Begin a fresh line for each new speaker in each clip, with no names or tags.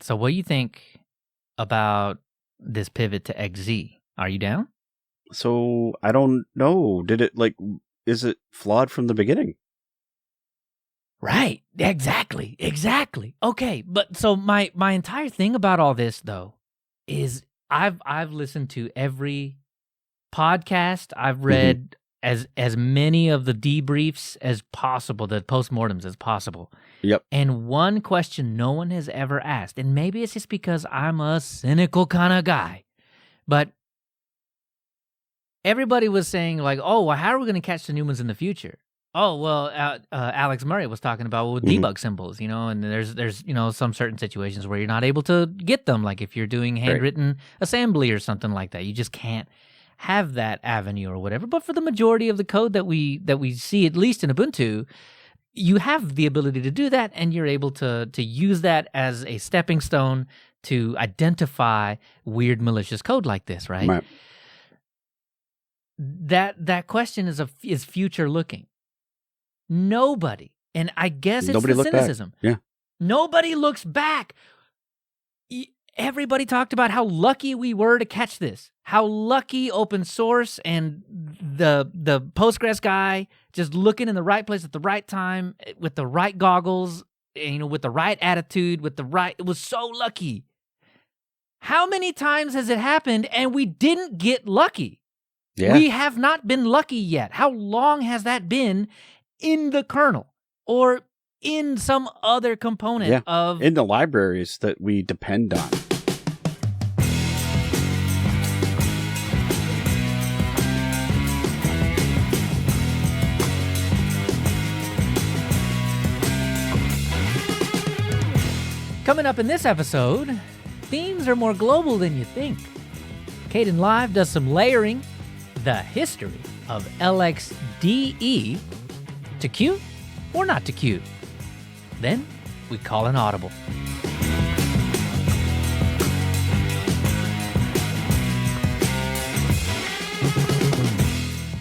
So what do you think about this pivot to XZ? Are you down?
So I don't know. Is it flawed from the beginning?
Right. Exactly. Okay, but so my entire thing about all this though is I've listened to every podcast. I've read as many of the debriefs as possible, the postmortems as possible.
Yep.
And one question no one has ever asked, and maybe it's just because I'm a cynical kind of guy, but everybody was saying like, oh, well, how are we going to catch the new ones in the future? Oh, well, Alex Murray was talking about with debug symbols, and there's some certain situations where you're not able to get them, like if you're doing handwritten assembly or something like that. You just can't have that avenue or whatever. But for the majority of the code that we see, at least in Ubuntu, you have the ability to do that, and you're able to use that as a stepping stone to identify weird malicious code like this, right? That question is future looking. Nobody, and I guess it's the cynicism.
Back. Yeah.
Nobody looks back. Everybody talked about how lucky we were to catch this. How lucky open source and the Postgres guy just looking in the right place at the right time with the right goggles, with the right attitude, it was so lucky. How many times has it happened and we didn't get lucky? Yeah. We have not been lucky yet. How long has that been in the kernel or in some other component of...
in the libraries that we depend on.
Coming up in this episode, themes are more global than you think. Kdenlive does some layering, the history of LXDE, to cute or not to cute. Then we call an audible.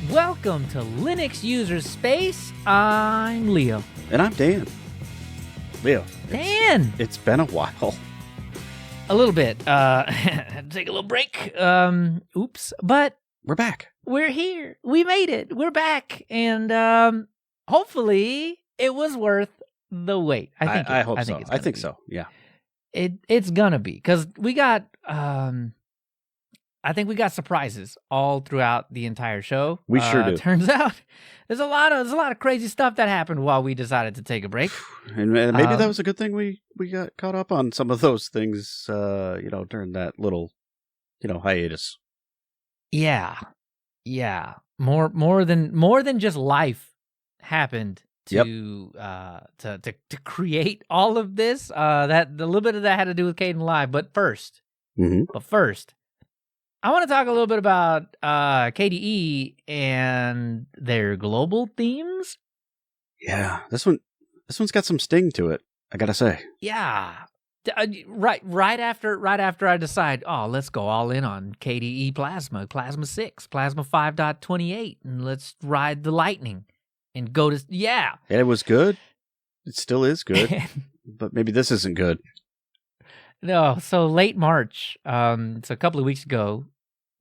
Welcome to Linux User Space. I'm Leo.
And I'm Dan. Leo.
Dan!
It's been a while.
A little bit. Had to take a little break. Oops. But
we're back.
We're here. We made it. We're back. And hopefully it was worth the wait.
I hope so. I think so. Yeah.
It's gonna be, because we got I think we got surprises all throughout the entire show.
We sure do.
Turns out there's a lot of crazy stuff that happened while we decided to take a break.
And maybe that was a good thing we got caught up on some of those things during that little hiatus.
Yeah. More than just life happened to create all of this. That a little bit of that had to do with Kdenlive. But first, I want to talk a little bit about KDE and their global themes.
Yeah, this one's got some sting to it, I gotta say.
Yeah. Right after I decide, let's go all in on KDE Plasma 6, Plasma 5.28, and let's ride the lightning and go to, And
it was good. It still is good, but maybe this isn't good.
No, so late March, it's a couple of weeks ago,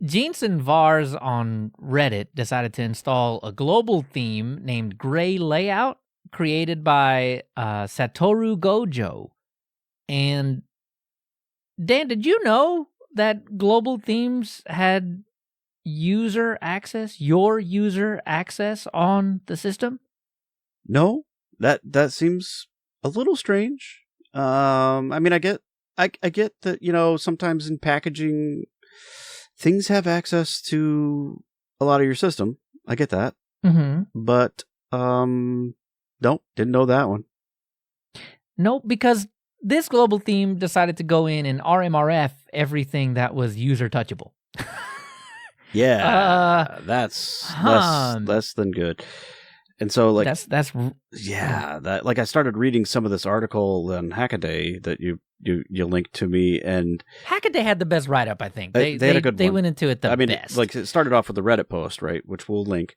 Jensen Vars on Reddit decided to install a global theme named Gray Layout, created by Satoru Gojo. And Dan, did you know that global themes had your user access on the system?
No, that seems a little strange. I mean, I get that, sometimes in packaging, things have access to a lot of your system. I get that.
Mm-hmm.
But, didn't know that one.
No, because this global theme decided to go in and RMRF everything that was user touchable.
Yeah, that's less than good. And so, like,
that's
that, like, I started reading some of this article on Hackaday that you linked to me, and
Hackaday had the best write up. I think
they had a good one.
They went into it best.
Like, it started off with the Reddit post, right, which we'll link.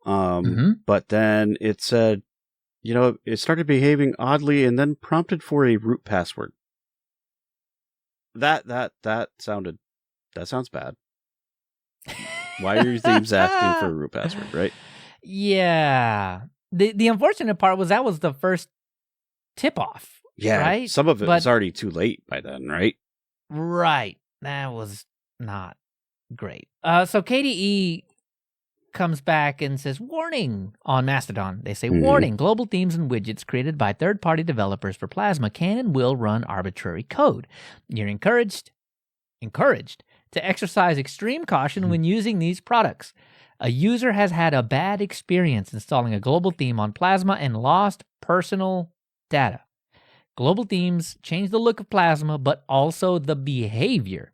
But then it said, it started behaving oddly, and then prompted for a root password. That sounds bad. Why are your themes asking for a root password, right?
Yeah. The unfortunate part was that was the first tip-off.
Yeah,
right?
Some of it was already too late by then, right?
Right. That was not great. So KDE comes back and says, warning on Mastodon. They say, warning, global themes and widgets created by third-party developers for Plasma can and will run arbitrary code. You're encouraged to exercise extreme caution when using these products. A user has had a bad experience installing a global theme on Plasma and lost personal data. Global themes change the look of Plasma, but also the behavior.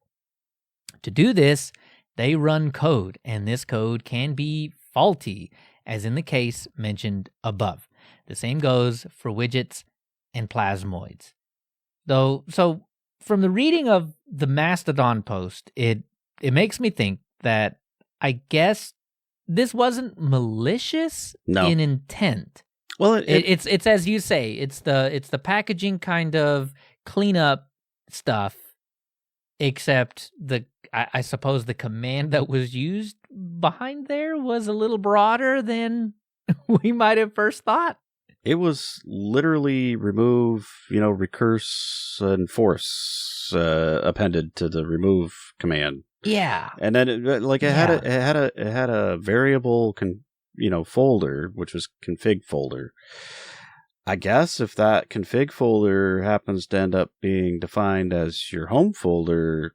To do this, they run code, and this code can be faulty, as in the case mentioned above. The same goes for widgets and plasmoids. So from the reading of the Mastodon post, it makes me think that I guess this wasn't malicious in intent.
Well,
it's as you say, it's the packaging kind of cleanup stuff, except I suppose the command that was used behind there was a little broader than we might have first thought.
It was literally remove, recurse and force appended to the remove command.
Yeah,
and then it had a variable folder, which was config folder. I guess if that config folder happens to end up being defined as your home folder,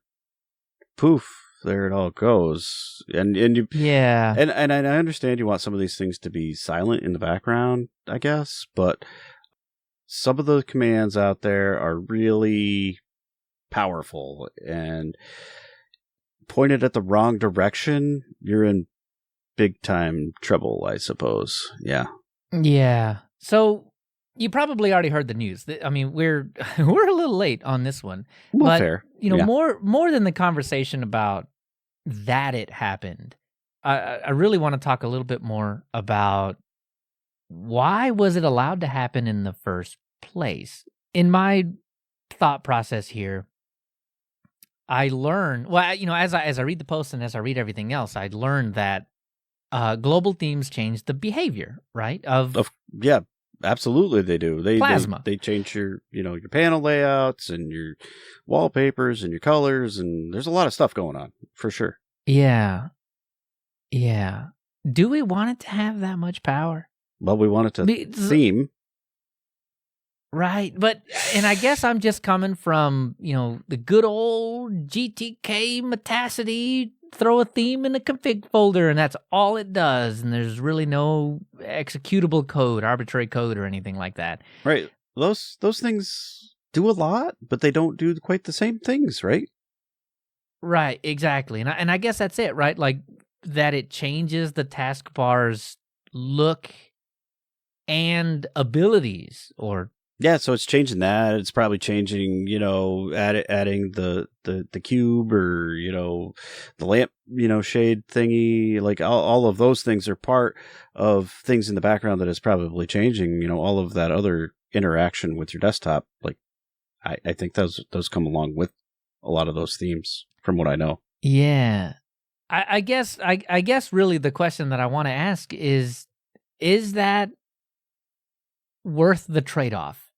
poof, there it all goes. And you, and I understand you want some of these things to be silent in the background, I guess, but some of the commands out there are really powerful, and pointed at the wrong direction, you're in big time trouble, I suppose. Yeah.
So you probably already heard the news. I mean, we're a little late on this one.
Well,
but
fair.
More than the conversation about that it happened, I really want to talk a little bit more about why was it allowed to happen in the first place. In my thought process here, I learned, as I read the post and as I read everything else, I learned that global themes change the behavior, right?
Yeah, absolutely they do.
Plasma.
They change your panel layouts and your wallpapers and your colors, and there's a lot of stuff going on for sure.
Yeah. Do we want it to have that much power?
Well, we want it to theme.
Right, and I guess I'm just coming from, the good old GTK metacity, throw a theme in the config folder, and that's all it does, and there's really no executable code, arbitrary code, or anything like that.
Right, those things do a lot, but they don't do quite the same things, right?
Right, exactly, and I guess that's it, right? Like, that it changes the taskbar's look and abilities, or...
Yeah, so it's changing that. It's probably changing, adding the cube or, the lamp, shade thingy. Like all of those things are part of things in the background that is probably changing, all of that other interaction with your desktop. Like I think those come along with a lot of those themes from what I know.
Yeah. I guess really the question that I want to ask is that worth the trade-off?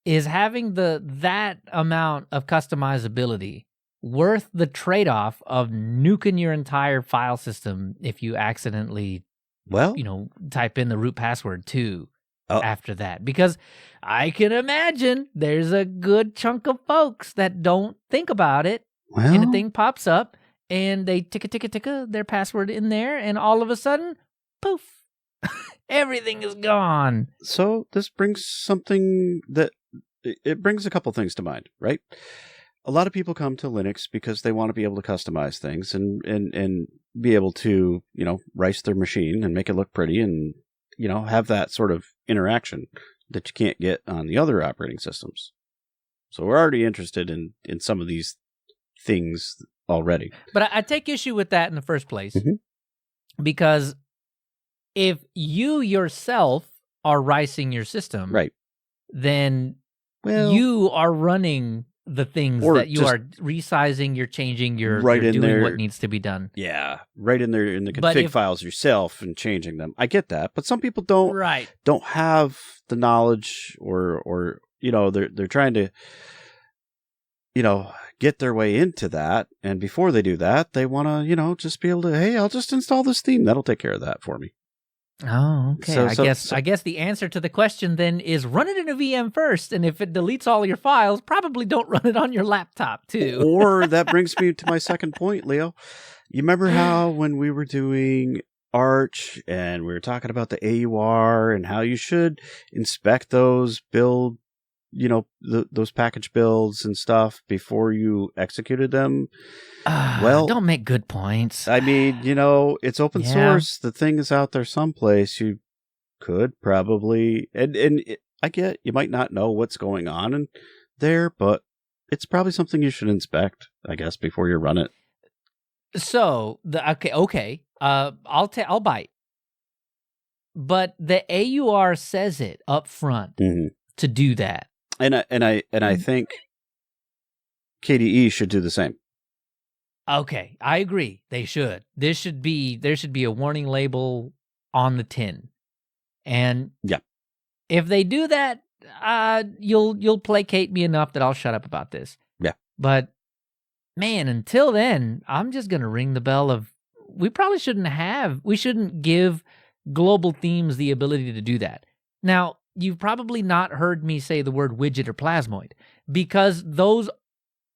Is having that amount of customizability worth the trade-off of nuking your entire file system if you accidentally, type in the root password too after that? Because I can imagine there's a good chunk of folks that don't think about it, and the thing pops up, and they ticka their password in there, and all of a sudden, poof, everything is gone.
So this brings something that it brings a couple things to mind, right? A lot of people come to Linux because they want to be able to customize things and be able to, rice their machine and make it look pretty and, have that sort of interaction that you can't get on the other operating systems. So we're already interested in some of these things already.
But I take issue with that in the first place because if you yourself are ricing your system,
right,
then you are running the things
Or
that you
just
are resizing, you're changing, you're
right in
doing
there.
what needs to be done.
Yeah, right in there in the
But
config files yourself and changing them. I get that, but some people don't
right.
have the knowledge, or they're trying to get their way into that, and before they do that, they want to just be able to, hey, I'll just install this theme. That'll take care of that for me.
Oh, okay.
So-
I guess the answer to the question then is run it in a VM first, and if it deletes all your files, probably don't run it on your laptop too.
Or that brings me to my second point, Leo. You remember how when we were doing Arch and we were talking about the AUR and how you should inspect those build, those package builds and stuff before you executed them? Well,
don't make good points.
I mean, it's open source. The thing is out there someplace. You could probably, I get you might not know what's going on in there, but it's probably something you should inspect, I guess, before you run it.
So okay. I'll bite. But the AUR says it up front to do that,
and I think KDE should do the same.
Okay, I agree. They should. There should be a warning label on the tin, and if they do that, you'll placate me enough that I'll shut up about this.
Yeah,
but man, until then, I'm just gonna ring the bell of we shouldn't give global themes the ability to do that. Now, you've probably not heard me say the word widget or plasmoid because those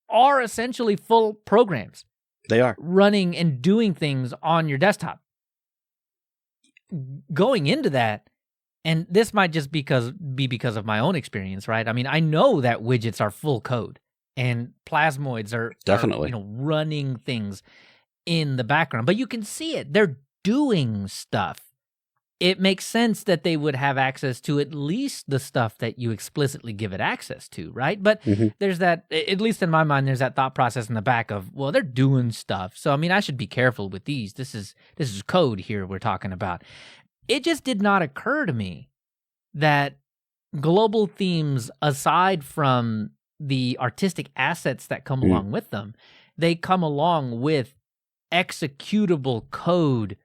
are essentially full programs.
They are
running and doing things on your desktop. Going into that, and this might just be because of my own experience, right? I mean, I know that widgets are full code and plasmoids are
definitely
running things in the background, but you can see it. They're doing stuff. It makes sense that they would have access to at least the stuff that you explicitly give it access to, right? But there's that, at least in my mind, there's that thought process in the back of, well, they're doing stuff. So, I mean, I should be careful with these. This is code here we're talking about. It just did not occur to me that global themes, aside from the artistic assets that come along with them, they come along with executable code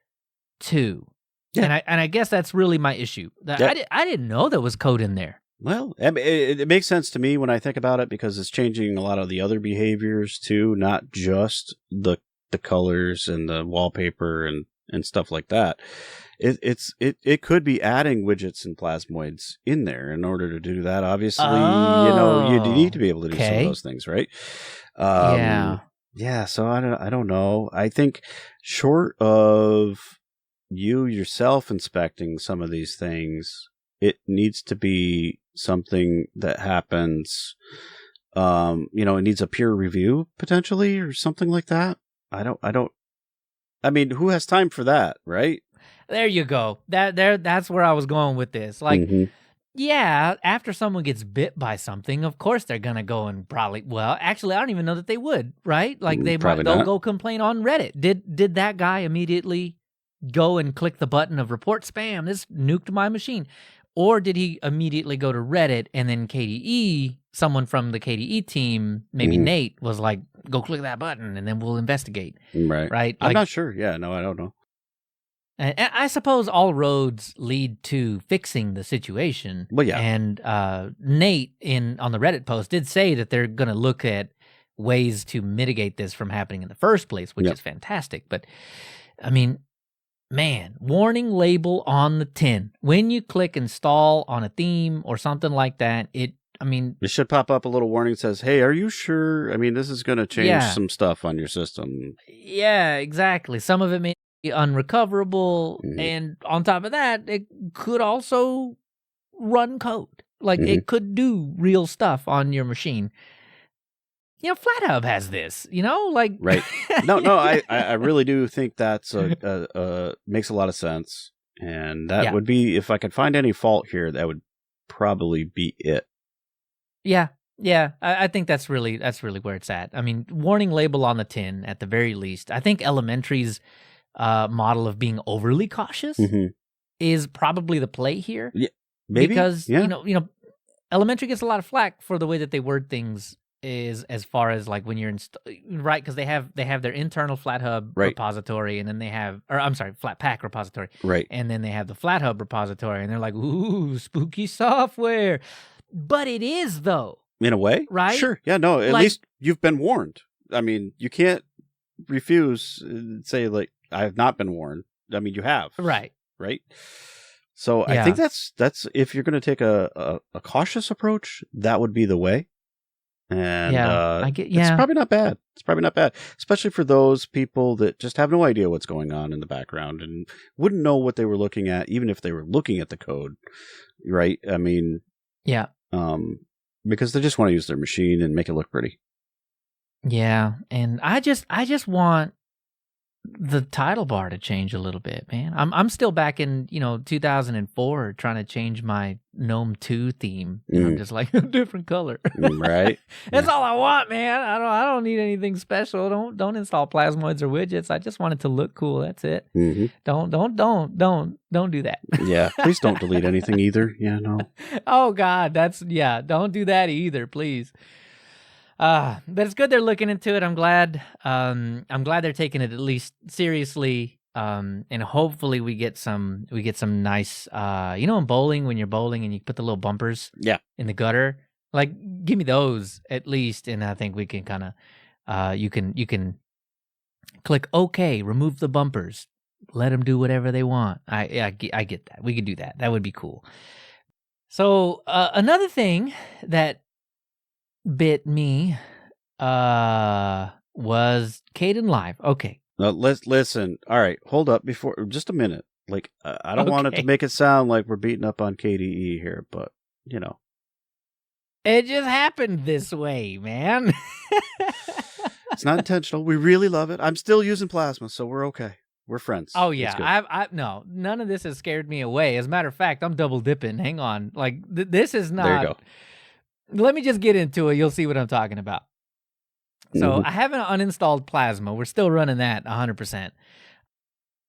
too. Yeah. And I guess that's really my issue. I didn't know there was code in there.
Well, it makes sense to me when I think about it because it's changing a lot of the other behaviors too, not just the colors and the wallpaper and stuff like that. It could be adding widgets and plasmoids in there. In order to do that, obviously, you need to be able to do some of those things, right? Yeah. So I don't know. I think short of you yourself inspecting some of these things, it needs to be something that happens. It needs a peer review potentially or something like that. I mean, who has time for that, right?
There you go. That's where I was going with this. Like, yeah, after someone gets bit by something, of course they're gonna go and probably. Well, actually, I don't even know that they would. Right? Like they'll go complain on Reddit. Did that guy immediately go and click the button of report spam? This nuked my machine. Or did he immediately go to Reddit and then KDE, someone from the KDE team, maybe Nate, was like, go click that button and then we'll investigate.
Right.
Right?
I'm not sure. Yeah, no, I don't know.
And I suppose all roads lead to fixing the situation.
Well, yeah.
And Nate on the Reddit post did say that they're going to look at ways to mitigate this from happening in the first place, which is fantastic. But, I mean, man, warning label on the tin. When you click install on a theme or something like that, it should pop
up a little warning that says, hey, are you sure? I mean, this is going to change some stuff on your system.
Yeah, exactly. Some of it may be unrecoverable. And on top of that, it could also run code. Like it could do real stuff on your machine. FlatHub has this, like...
Right. No, I really do think that's makes a lot of sense. And that would be, if I could find any fault here, that would probably be it.
Yeah. I think that's really where it's at. I mean, warning label on the tin, at the very least. I think Elementary's model of being overly cautious is probably the play here.
Yeah, maybe.
Because, Elementary gets a lot of flack for the way that they word things is as far as like when you're right, because they have their internal FlatHub
Right.
repository, and then they have, or I'm sorry, Flatpak repository,
Right.
and then they have the FlatHub repository, and they're like, ooh, spooky software, but it is though.
In a way,
right?
Sure, yeah, no. At
Like-
least you've been warned. I mean, you can't refuse and say like I have not been warned. I mean, you have,
Right.
right? So I
Yeah.
think that's if you're going to take a cautious approach, that would be the way. And
I get.
it's
Yeah,
probably not bad. It's probably not bad, especially for those people that just have no idea what's going on in the background and wouldn't know what they were looking at, even if they were looking at the code, right? I mean,
yeah,
because they just want to use their machine and make it look pretty.
yeah. And I just want the title bar to change a little bit, man. I'm still back in 2004 trying to change my GNOME 2 theme. And I'm just like a different color.
Right.
That's all I want, man. I don't need anything special. Don't install plasmoids or widgets. I just want it to look cool. That's it.
Mm-hmm.
Don't do that.
Yeah. Please don't delete anything either. Yeah, no.
Oh God, don't do that either, please. But it's good they're looking into it. I'm glad they're taking it at least seriously. And hopefully we get some nice in bowling, when you're bowling and you put the little bumpers in the gutter, like give me those at least, and I think we can kind of you can click OK, remove the bumpers, let them do whatever they want. I get that. We could do that. That would be cool. So another thing that bit me was Kdenlive. Okay.
Now, let's listen. All right, hold up before just a minute. Like I don't want it to
Okay.
make it sound like we're beating up on KDE here, but
It just happened this way, man.
it's not intentional. We really love it. I'm still using Plasma, so we're okay. We're friends.
Oh
It's good.
yeah, no, none of this has scared me away. As a matter of fact, I'm double dipping. Hang on, like this is not.
There you go.
Let me just get into it. You'll see what I'm talking about. So
Mhm.
I haven't uninstalled Plasma. We're still running that 100%.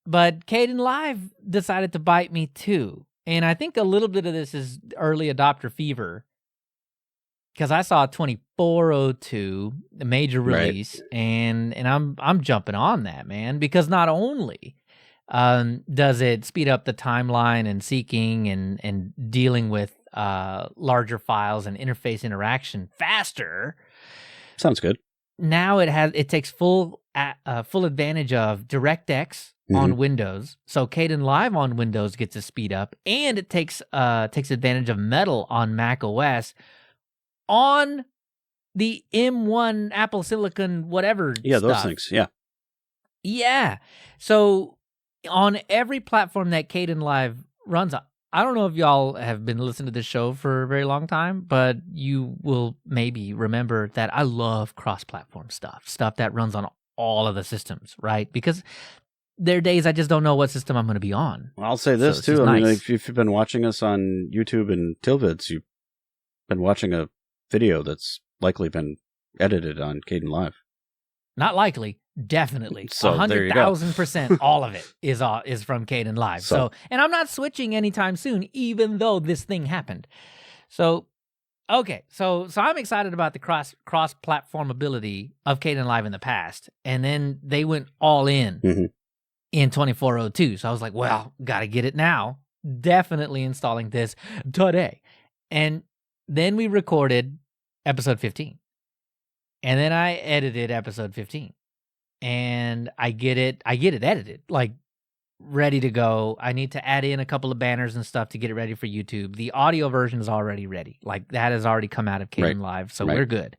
But Kdenlive decided to bite me too. And I think a little bit of this is early adopter fever. Because I saw 2402, the major
Right.
release, and I'm jumping on that, man. Because not only does it speed up the timeline and seeking and dealing with larger files and interface interaction faster.
Sounds good.
Now it takes full advantage of DirectX on Windows. So Kdenlive on Windows gets a speed up, and it takes advantage of Metal on Mac OS on the M1 Apple Silicon whatever.
Yeah, those
stuff.
things. Yeah.
Yeah. So on every platform that Kdenlive runs on, I don't know if y'all have been listening to this show for a very long time, but you will maybe remember that I love cross-platform stuff that runs on all of the systems, right? Because there are days I just don't know what system I'm going to be on.
Well, I'll say this
So it's
too.
just
I mean,
nice.
if you've been watching us on YouTube and Tilvids, you've been watching a video that's likely been edited on Kdenlive.
Not likely, definitely.
So, there you go.
100,000%, all of it is from Kdenlive. So, and I'm not switching anytime soon, even though this thing happened. So, okay, so I'm excited about the cross-platform ability of Kdenlive in the past, and then they went all in 2402. So I was like, well, gotta get it now. Definitely installing this today. And then we recorded episode 15. And then I edited episode 15. And I get it edited, like ready to go. I need to add in a couple of banners and stuff to get it ready for YouTube. The audio version is already ready. Like that has already come out of Kdenlive, so we're good.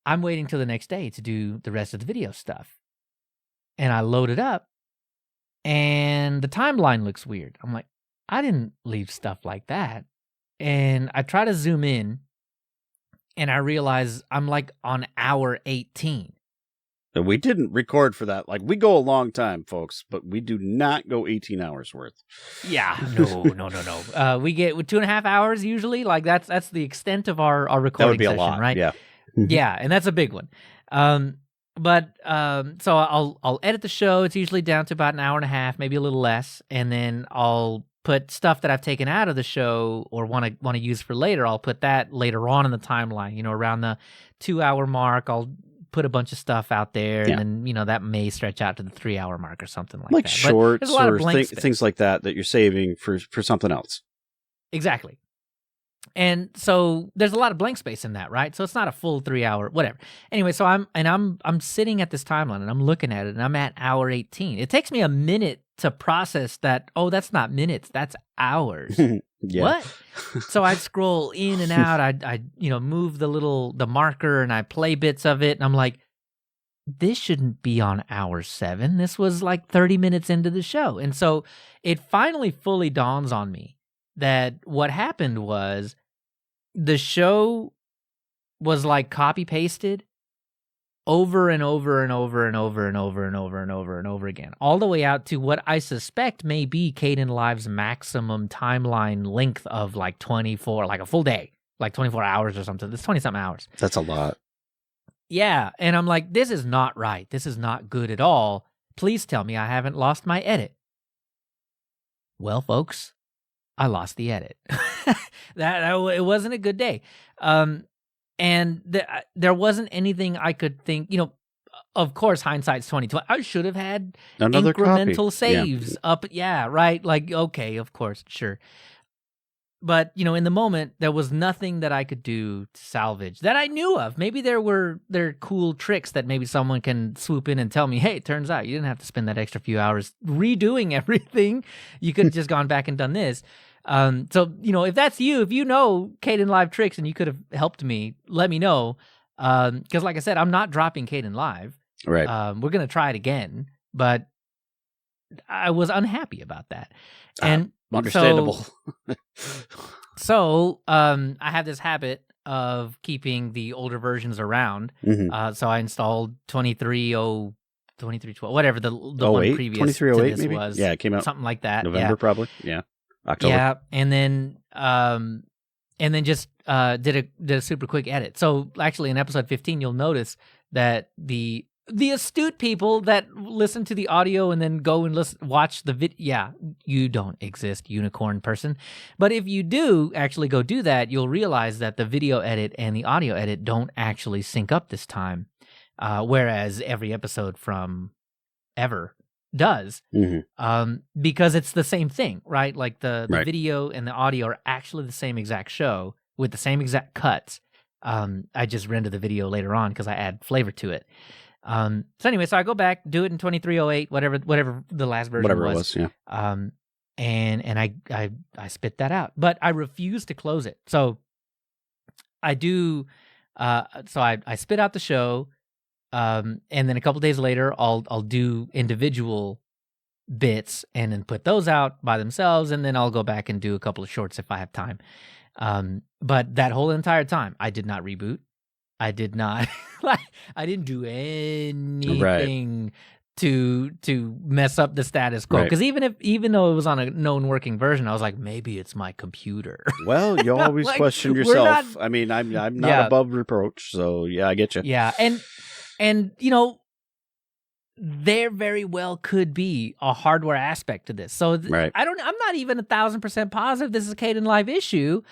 I'm waiting till the next day to do the rest of the video stuff. And I load it up, and the timeline looks weird. I'm like, I didn't leave stuff like that. And I try to zoom in, and I realize I'm like on hour 18.
And we didn't record for that. Like, we go a long time, folks, but we do not go 18 hours worth.
Yeah, no. We get 2.5 hours usually. Like that's the extent of our recording
That would be
session,
a lot,
right?
yeah.
Yeah, and that's a big one. So I'll edit the show. It's usually down to about an hour and a half, maybe a little less, and then I'll put stuff that I've taken out of the show or want to use for later. I'll put that later on in the timeline. You know, around the 2-hour mark, I'll put a bunch of stuff out there, and then, you know, that may stretch out to the 3-hour mark or something like that.
Like shorts
a lot
or
of blank
things like that you're saving for something else.
Exactly. And so there's a lot of blank space in that, right? So it's not a full 3-hour, whatever. Anyway, so I'm sitting at this timeline and I'm looking at it, and I'm at hour 18. It takes me a minute to process that. Oh, that's not minutes, that's hours. What? So I scroll in and out. I move the marker, and I play bits of it, and I'm like, this shouldn't be on hour 7. This was like 30 minutes into the show. And so it finally fully dawns on me that what happened was the show was like copy pasted over and over and over and over and over and over and over and over again, all the way out to what I suspect may be Kdenlive's maximum timeline length of like 24, like a full day, like 24 hours or something. It's 20-something hours.
That's a lot.
Yeah, and I'm like, this is not right. This is not good at all. Please tell me I haven't lost my edit. Well, folks, I lost the edit. It wasn't a good day. And there wasn't anything I could think, you know, of course, hindsight's 2020. I should have had
another
incremental
copy.
saves up. Yeah, right. Like, okay, of course, sure. But, you know, in the moment, there was nothing that I could do to salvage that I knew of. Maybe there are cool tricks that maybe someone can swoop in and tell me, hey, it turns out you didn't have to spend that extra few hours redoing everything. You could have just gone back and done this. So, you know, if that's you, if you know Kdenlive tricks and you could have helped me, let me know. Because like I said, I'm not dropping Kdenlive.
Right.
We're going to try it again. But I was unhappy about that. And
understandable.
So I have this habit of keeping the older versions around.
Mm-hmm.
So I installed 2312, whatever the one previous to this
maybe?
was.
Yeah, it came out
something like that.
November probably. Yeah. October.
Yeah, and then just did a super quick edit. So actually in episode 15 you'll notice that the astute people that listen to the audio and then go and watch the video. Yeah, you don't exist, unicorn person. But if you do actually go do that, you'll realize that the video edit and the audio edit don't actually sync up this time. Whereas every episode from ever does.
Mm-hmm.
Because it's the same thing, right? Like the
Right.
video and the audio are actually the same exact show with the same exact cuts. I just render the video later on because I add flavor to it. So anyway, so I go back, do it in 2308, whatever the last version
Whatever
was.
it was, yeah.
And I spit that out, but I refuse to close it. So I do. So I spit out the show, and then a couple days later, I'll do individual bits and then put those out by themselves, and then I'll go back and do a couple of shorts if I have time. But that whole entire time, I did not reboot. I did not I didn't do anything to mess up the status quo. Because even though it was on a known working version, I was like, maybe it's my computer.
Well, you always
like,
question yourself. I mean, I'm not above reproach, so yeah, I get you.
Yeah, and you know, there very well could be a hardware aspect to this. So I'm not even 1,000% positive this is a Kdenlive issue.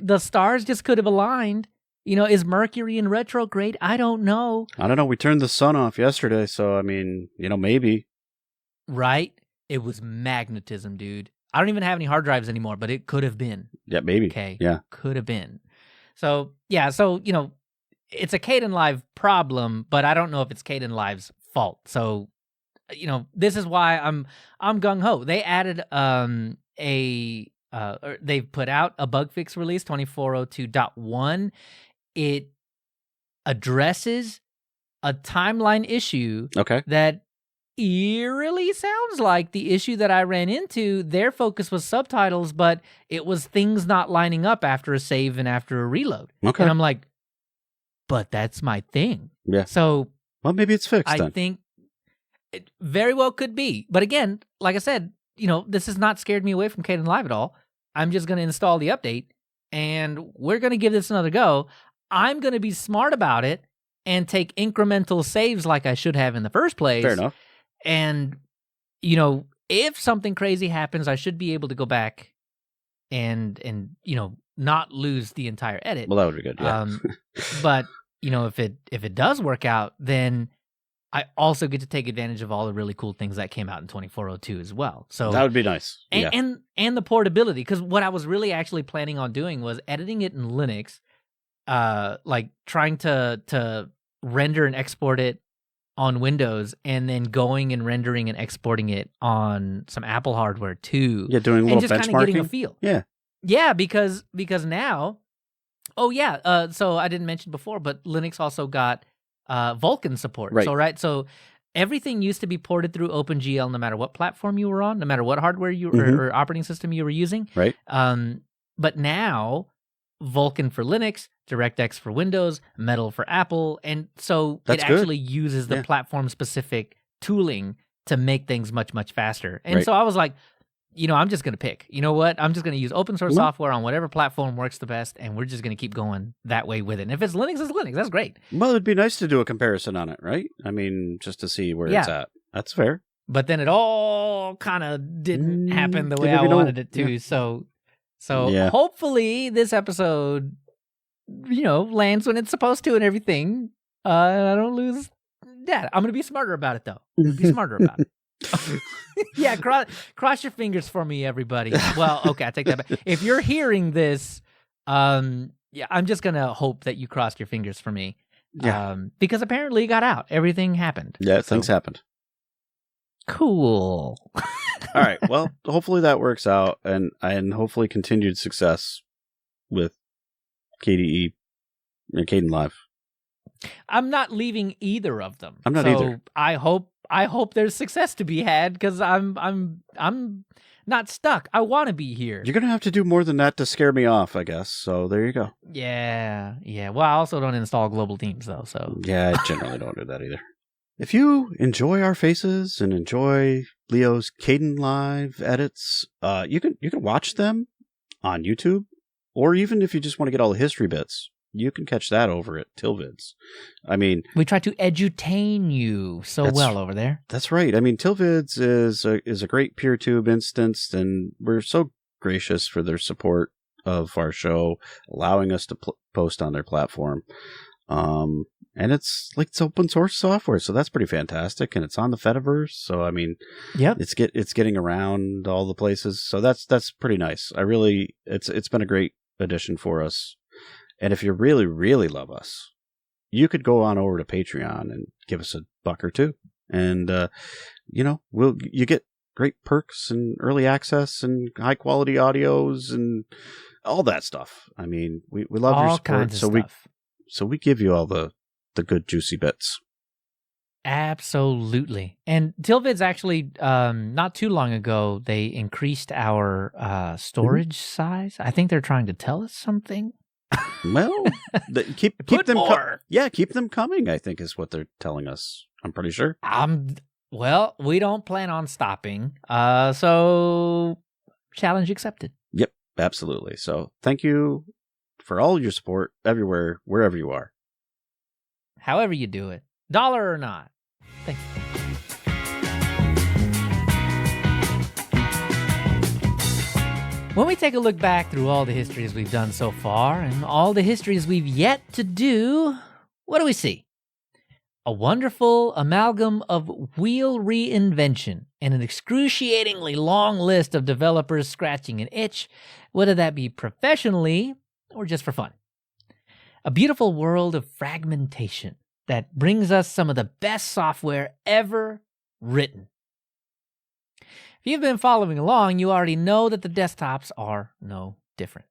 The stars just could have aligned. You know, is Mercury in retrograde? I don't know.
We turned the sun off yesterday, so I mean, you know, maybe.
Right? It was magnetism, dude. I don't even have any hard drives anymore, but it could have been.
Yeah, maybe.
Okay.
Yeah.
Could have been. So, yeah, you know, it's a Kdenlive problem, but I don't know if it's Kdenlive's fault. So, you know, this is why I'm gung ho. They added they've put out a bug fix release 2402.1. It addresses a timeline issue that eerily sounds like the issue that I ran into. Their focus was subtitles, but it was things not lining up after a save and after a reload.
Okay.
And I'm like, but that's my thing.
Yeah.
So,
well, maybe it's fixed then.
I think it very well could be. But again, like I said, you know, this has not scared me away from Kdenlive at all. I'm just going to install the update, and we're going to give this another go. I'm going to be smart about it and take incremental saves like I should have in the first place.
Fair enough.
And, you know, if something crazy happens, I should be able to go back and not lose the entire edit.
Well, that would be good. Yeah.
But if it does work out, then I also get to take advantage of all the really cool things that came out in 2402 as well. So
that would be nice.
And the portability, because what I was really actually planning on doing was editing it in Linux, like trying to render and export it on Windows, and then going and rendering and exporting it on some Apple hardware too.
Yeah, doing a little benchmarking. And just kind of getting a
feel.
Yeah.
Yeah, because now, so I didn't mention before, but Linux also got Vulkan support.
Right.
So everything used to be ported through OpenGL no matter what platform you were on, no matter what hardware you or operating system you were using.
Right.
But now Vulkan for Linux, DirectX for Windows, Metal for Apple, and so
That's
it
good.
actually uses the platform-specific tooling to make things much, much faster. And so I was like, I'm just going to pick. You know what? I'm just going to use open source software on whatever platform works the best, and we're just going to keep going that way with it. And if it's Linux, it's Linux. That's great.
Well, it'd be nice to do a comparison on it, right? I mean, just to see where it's at. That's fair.
But then it all kind of didn't happen the way I wanted it to.
Yeah.
So hopefully this episode, lands when it's supposed to and everything. I don't lose that. I'm going to be smarter about it, though. Be smarter about it. Yeah, cross your fingers for me, everybody. Well, okay, I take that back. If you're hearing this, I'm just going to hope that you crossed your fingers for me.
Yeah.
Because apparently it got out. Everything happened.
Yeah, things happened.
Cool.
All right. Well, hopefully that works out, and hopefully continued success with KDE and Kdenlive.
I'm not leaving either of them.
I'm not either.
I hope there's success to be had, because I'm not stuck. I want to be here.
You're gonna have to do more than that to scare me off, I guess. So there you go.
Yeah. Well, I also don't install global teams though. So
yeah, I generally don't do that either. If you enjoy our faces and enjoy Leo's Kdenlive edits, you can watch them on YouTube, or even if you just want to get all the history bits, you can catch that over at Tilvids. I mean,
we try to edutain you well over there.
That's right. I mean, Tilvids is a great PeerTube instance, and we're so gracious for their support of our show, allowing us to post on their platform. And it's open source software, so that's pretty fantastic, and it's on the Fediverse. So I mean, it's getting around all the places, so that's pretty nice. It's been a great addition for us. And if you really, really love us, you could go on over to Patreon and give us $1 or $2, and you get great perks and early access and high quality audios and all that stuff. I mean, we love your support, so we give you all the good juicy bits.
Absolutely. And Tilvids actually, not too long ago, they increased our storage size. I think they're trying to tell us something.
Well, keep them keep them coming, I think is what they're telling us. I'm pretty sure.
Well, we don't plan on stopping. So challenge accepted.
Yep, absolutely. So thank you for all your support everywhere, wherever you are.
However you do it, dollar or not. Thanks. When we take a look back through all the histories we've done so far and all the histories we've yet to do, what do we see? A wonderful amalgam of wheel reinvention and an excruciatingly long list of developers scratching an itch, whether that be professionally or just for fun. A beautiful world of fragmentation that brings us some of the best software ever written. If you've been following along, you already know that the desktops are no different.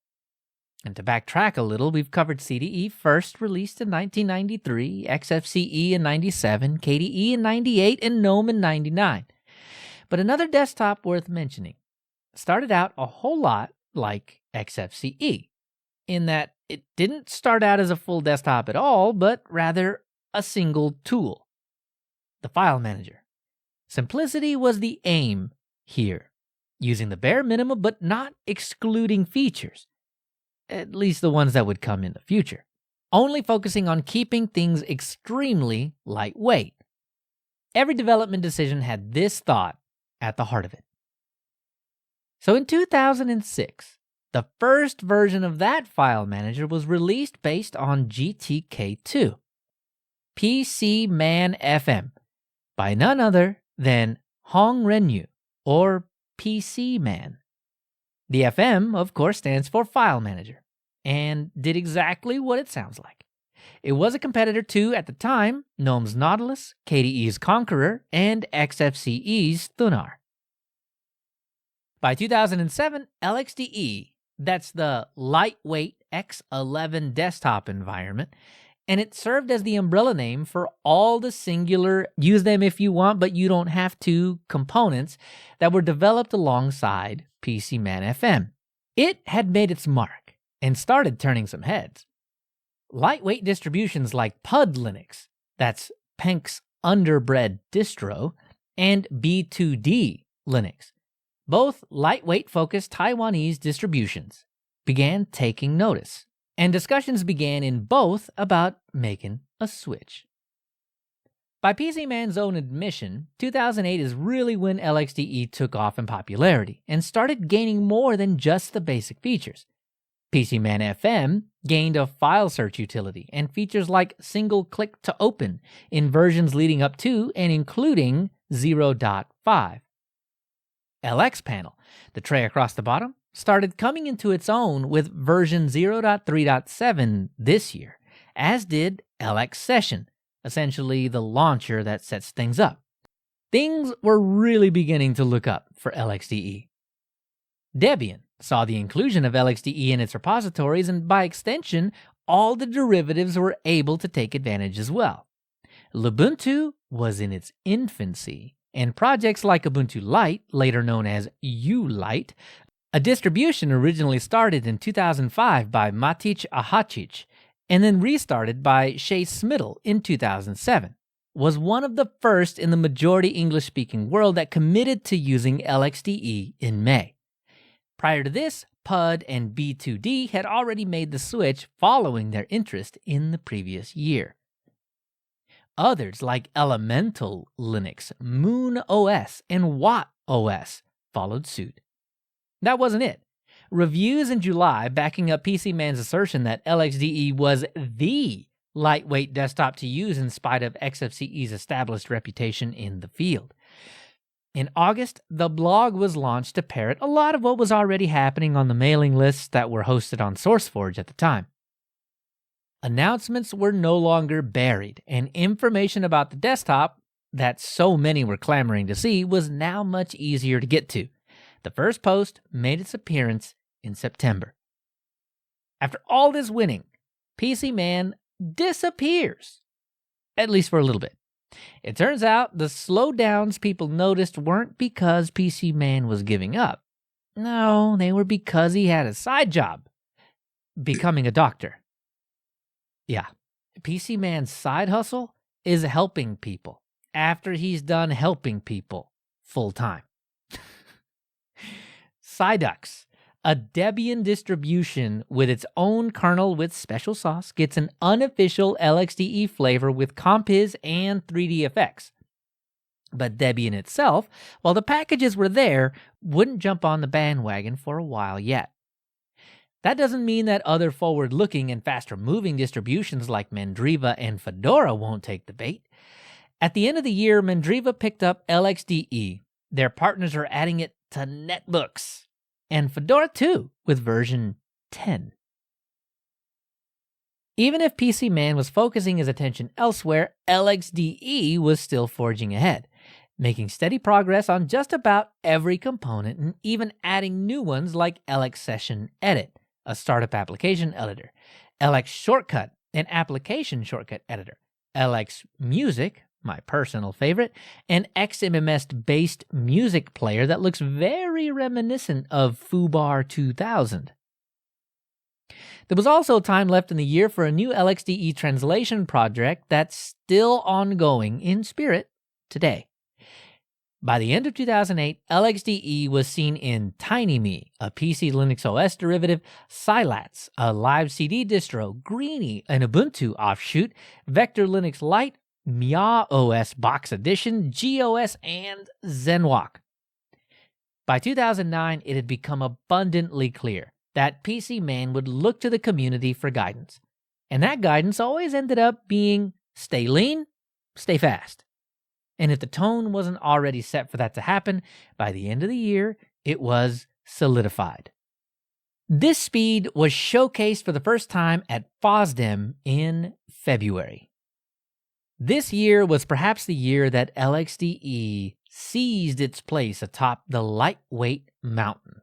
And to backtrack a little, we've covered CDE first released in 1993, XFCE in 97, KDE in 98, and GNOME in 99. But another desktop worth mentioning started out a whole lot like XFCE, in that it didn't start out as a full desktop at all, but rather a single tool, the file manager. Simplicity was the aim here, using the bare minimum but not excluding features, at least the ones that would come in the future, only focusing on keeping things extremely lightweight. Every development decision had this thought at the heart of it. So in 2006, the first version of that file manager was released based on GTK2, PCMan FM, by none other than Hong Renyu, or PCMan. The FM, of course, stands for File Manager, and did exactly what it sounds like. It was a competitor to, at the time, GNOME's Nautilus, KDE's Conqueror, and XFCE's Thunar. By 2007, LXDE, that's the lightweight X11 desktop environment, and it served as the umbrella name for all the singular, use them if you want, but you don't have to, components that were developed alongside PCMan FM. It had made its mark and started turning some heads. Lightweight distributions like Pud Linux, that's Penk's underbred distro, and B2D Linux, both lightweight-focused Taiwanese distributions, began taking notice, and discussions began in both about making a switch. By PCMan's own admission, 2008 is really when LXDE took off in popularity and started gaining more than just the basic features. PCMan FM gained a file search utility and features like single click to open in versions leading up to and including 0.5. LX Panel, the tray across the bottom, started coming into its own with version 0.3.7 this year, as did LX Session, essentially the launcher that sets things up. Things were really beginning to look up for LXDE. Debian saw the inclusion of LXDE in its repositories, and by extension, all the derivatives were able to take advantage as well. Ubuntu was in its infancy, and projects like Ubuntu Lite, later known as U-lite, a distribution originally started in 2005 by Matic Ahacic and then restarted by Shay Smittle in 2007, was one of the first in the majority English-speaking world that committed to using LXDE in May. Prior to this, PUD and B2D had already made the switch following their interest in the previous year. Others like Elemental Linux, MoonOS, and WattOS followed suit. That wasn't it. Reviews in July backing up PCMan's assertion that LXDE was the lightweight desktop to use in spite of XFCE's established reputation in the field. In August, the blog was launched to parrot a lot of what was already happening on the mailing lists that were hosted on SourceForge at the time. Announcements were no longer buried, and information about the desktop that so many were clamoring to see was now much easier to get to. The first post made its appearance in September. After all this winning, PCMan disappears, at least for a little bit. It turns out the slowdowns people noticed weren't because PCMan was giving up. No, they were because he had a side job, becoming a doctor. Yeah, PCMan's side hustle is helping people after he's done helping people full time. Sidux, a Debian distribution with its own kernel with special sauce, gets an unofficial LXDE flavor with Compiz and 3dfx. But Debian itself, while the packages were there, wouldn't jump on the bandwagon for a while yet. That doesn't mean that other forward-looking and faster-moving distributions like Mandriva and Fedora won't take the bait. At the end of the year, Mandriva picked up LXDE. Their partners are adding it to netbooks. And Fedora too, with version 10. Even if PCMan was focusing his attention elsewhere, LXDE was still forging ahead, making steady progress on just about every component and even adding new ones like LX Session Edit, a startup application editor, LX Shortcut, an application shortcut editor, LX Music, my personal favorite, an XMMS-based music player that looks very reminiscent of Foobar 2000. There was also time left in the year for a new LXDE translation project that's still ongoing in spirit today. By the end of 2008, LXDE was seen in TinyMe, a PC Linux OS derivative, Silats, a live CD distro, Greenie, an Ubuntu offshoot, Vector Linux Lite, MiaOS Box Edition, GOS, and ZenWalk. By 2009, it had become abundantly clear that PCMan would look to the community for guidance. And that guidance always ended up being stay lean, stay fast. And if the tone wasn't already set for that to happen, by the end of the year, it was solidified. This speed was showcased for the first time at FOSDEM in February. This year was perhaps the year that LXDE seized its place atop the lightweight mountain.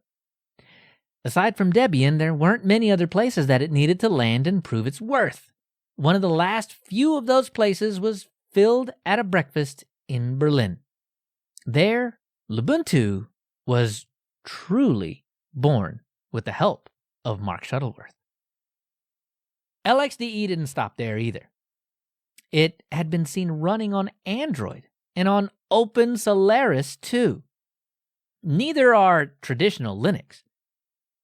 Aside from Debian, there weren't many other places that it needed to land and prove its worth. One of the last few of those places was filled at a breakfast in Berlin. There, Ubuntu was truly born with the help of Mark Shuttleworth. LXDE didn't stop there either. It had been seen running on Android and on Open Solaris too. Neither are traditional Linux.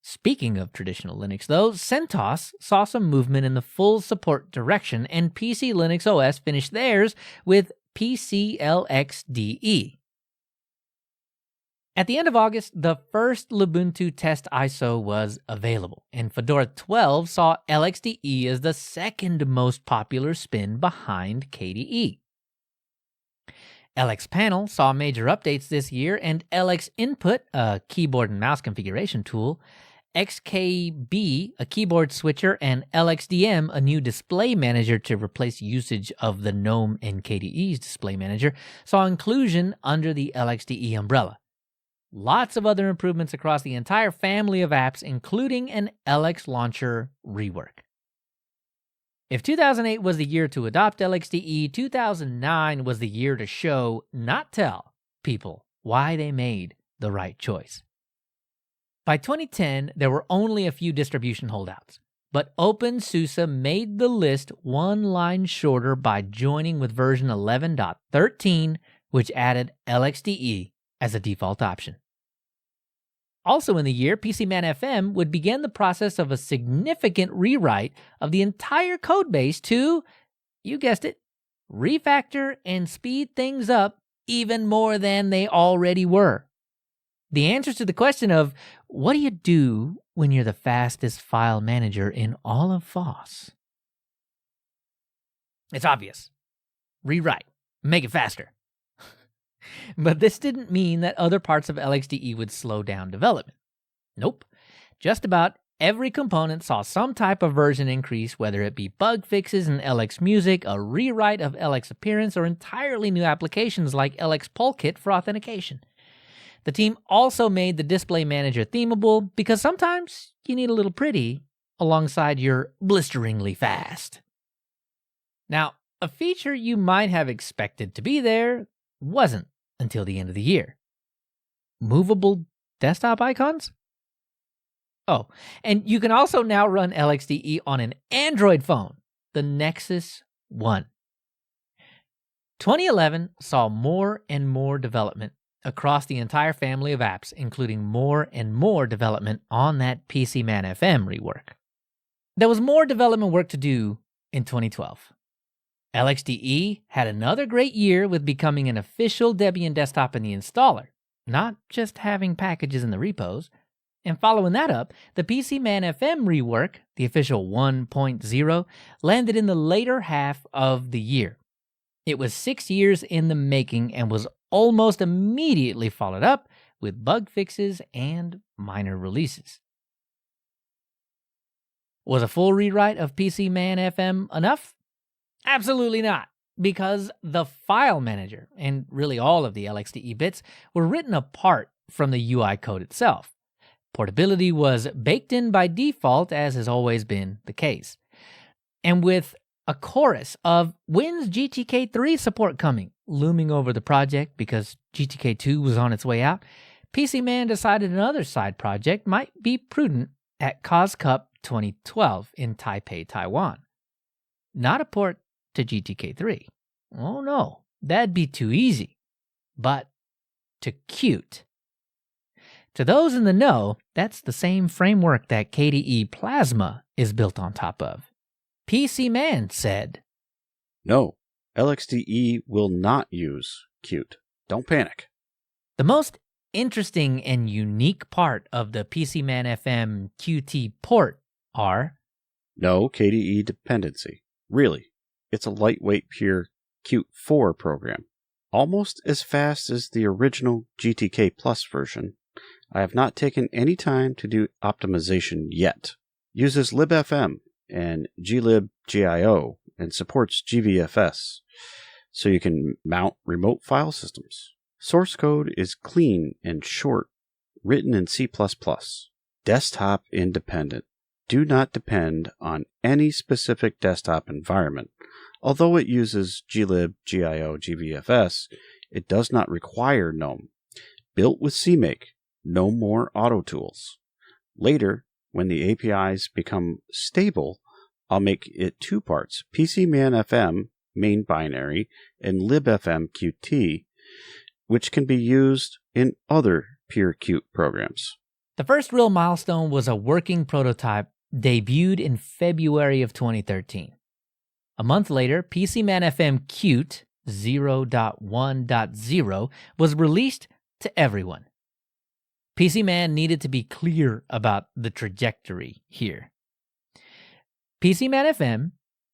Speaking of traditional Linux, though, CentOS saw some movement in the full support direction, and PC Linux OS finished theirs with PC LXDE. At the end of August, the first Ubuntu test ISO was available, and Fedora 12 saw LXDE as the second most popular spin behind KDE. LXPanel saw major updates this year, and LXInput, a keyboard and mouse configuration tool, XKB, a keyboard switcher, and LXDM, a new display manager to replace usage of the GNOME and KDE's display manager, saw inclusion under the LXDE umbrella. Lots of other improvements across the entire family of apps, including an LX launcher rework. If 2008 was the year to adopt LXDE, 2009 was the year to show, not tell, people why they made the right choice. By 2010, there were only a few distribution holdouts, but OpenSUSE made the list one line shorter by joining with version 11.13, which added LXDE as a default option. Also in the year, PCMan FM would begin the process of a significant rewrite of the entire codebase to, you guessed it, refactor and speed things up even more than they already were. The answers to the question of, what do you do when you're the fastest file manager in all of FOSS? It's obvious. Rewrite. Make it faster. But this didn't mean that other parts of LXDE would slow down development. Nope. Just about every component saw some type of version increase, whether it be bug fixes in LX Music, a rewrite of LX Appearance, or entirely new applications like LX Polkit for authentication. The team also made the display manager themable because sometimes you need a little pretty alongside your blisteringly fast. Now, a feature you might have expected to be there wasn't until the end of the year. Movable desktop icons? Oh, and you can also now run LXDE on an Android phone, the Nexus 1. 2011 saw more and more development across the entire family of apps, including more and more development on that PCMan FM rework. There was more development work to do in 2012. LXDE had another great year with becoming an official Debian desktop in the installer, not just having packages in the repos. And following that up, the PCMan FM rework, the official 1.0, landed in the later half of the year. It was 6 years in the making and was almost immediately followed up with bug fixes and minor releases. Was a full rewrite of PCMan FM enough? Absolutely not, because the file manager, and really all of the LXDE bits, were written apart from the UI code itself. Portability was baked in by default, as has always been the case. And with a chorus of when's GTK3 support coming looming over the project because GTK2 was on its way out, PCMan decided another side project might be prudent at CosCup 2012 in Taipei, Taiwan. Not a port to GTK3. Oh no, that'd be too easy. But to Qt. To those in the know, that's the same framework that KDE Plasma is built on top of. PCMan said,
No, LXDE will not use Qt. Don't panic.
The most interesting and unique part of the PCMan FM QT port are
no KDE dependency. Really, it's a lightweight pure Qt 4 program. Almost as fast as the original GTK Plus version. I have not taken any time to do optimization yet. Uses libfm and glibgio and supports GVFS, so you can mount remote file systems. Source code is clean and short, written in C++. Desktop independent. Do not depend on any specific desktop environment. Although it uses glibgio GVFS, it does not require GNOME. Built with CMake, no more auto tools. Later, when the APIs become stable, I'll make it two parts, PCMan FM, main binary, and libfm Qt, which can be used in other pure Qt programs.
the first real milestone was a working prototype debuted in February of 2013. A month later, PCMan FM Qt 0.1.0 was released to everyone. PCMan needed to be clear about the trajectory here. PCMan FM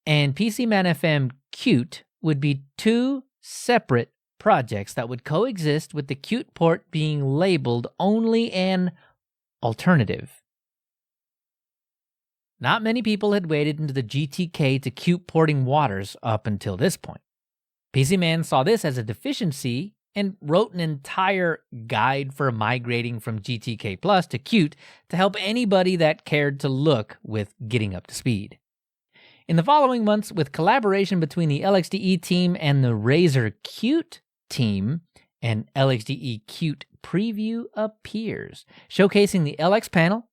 and PCMan FM Qt would be two separate projects that would coexist, with the Qt port being labeled only an alternative. Not many people had waded into the GTK to Qt porting waters up until this point. PCMan saw this as a deficiency and wrote an entire guide for migrating from GTK Plus to Qt to help anybody that cared to look with getting up to speed. In the following months, with collaboration between the LXDE team and the LXQt team, an LXDE Qt preview appears, showcasing the LX panel,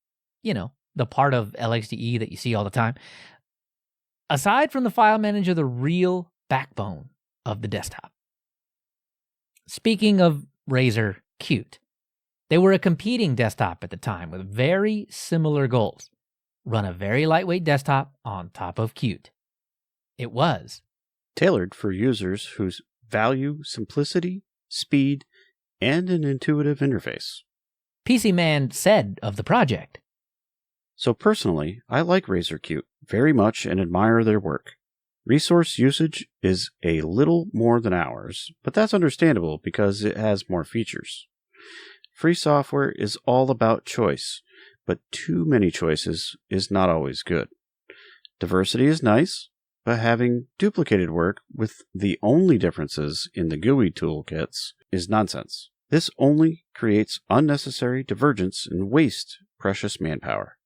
the part of LXDE that you see all the time. Aside from the file manager, the real backbone of the desktop. Speaking of LXQt, they were a competing desktop at the time with very similar goals. Run a very lightweight desktop on top of Qt. It was
tailored for users who value simplicity, speed, and an intuitive interface.
PCMan said of the project.
So personally, I like LXQt very much and admire their work. Resource usage is a little more than ours, but that's understandable because it has more features. Free software is all about choice, but too many choices is not always good. Diversity is nice, but having duplicated work with the only differences in the GUI toolkits is nonsense. This only creates unnecessary divergence and waste precious manpower.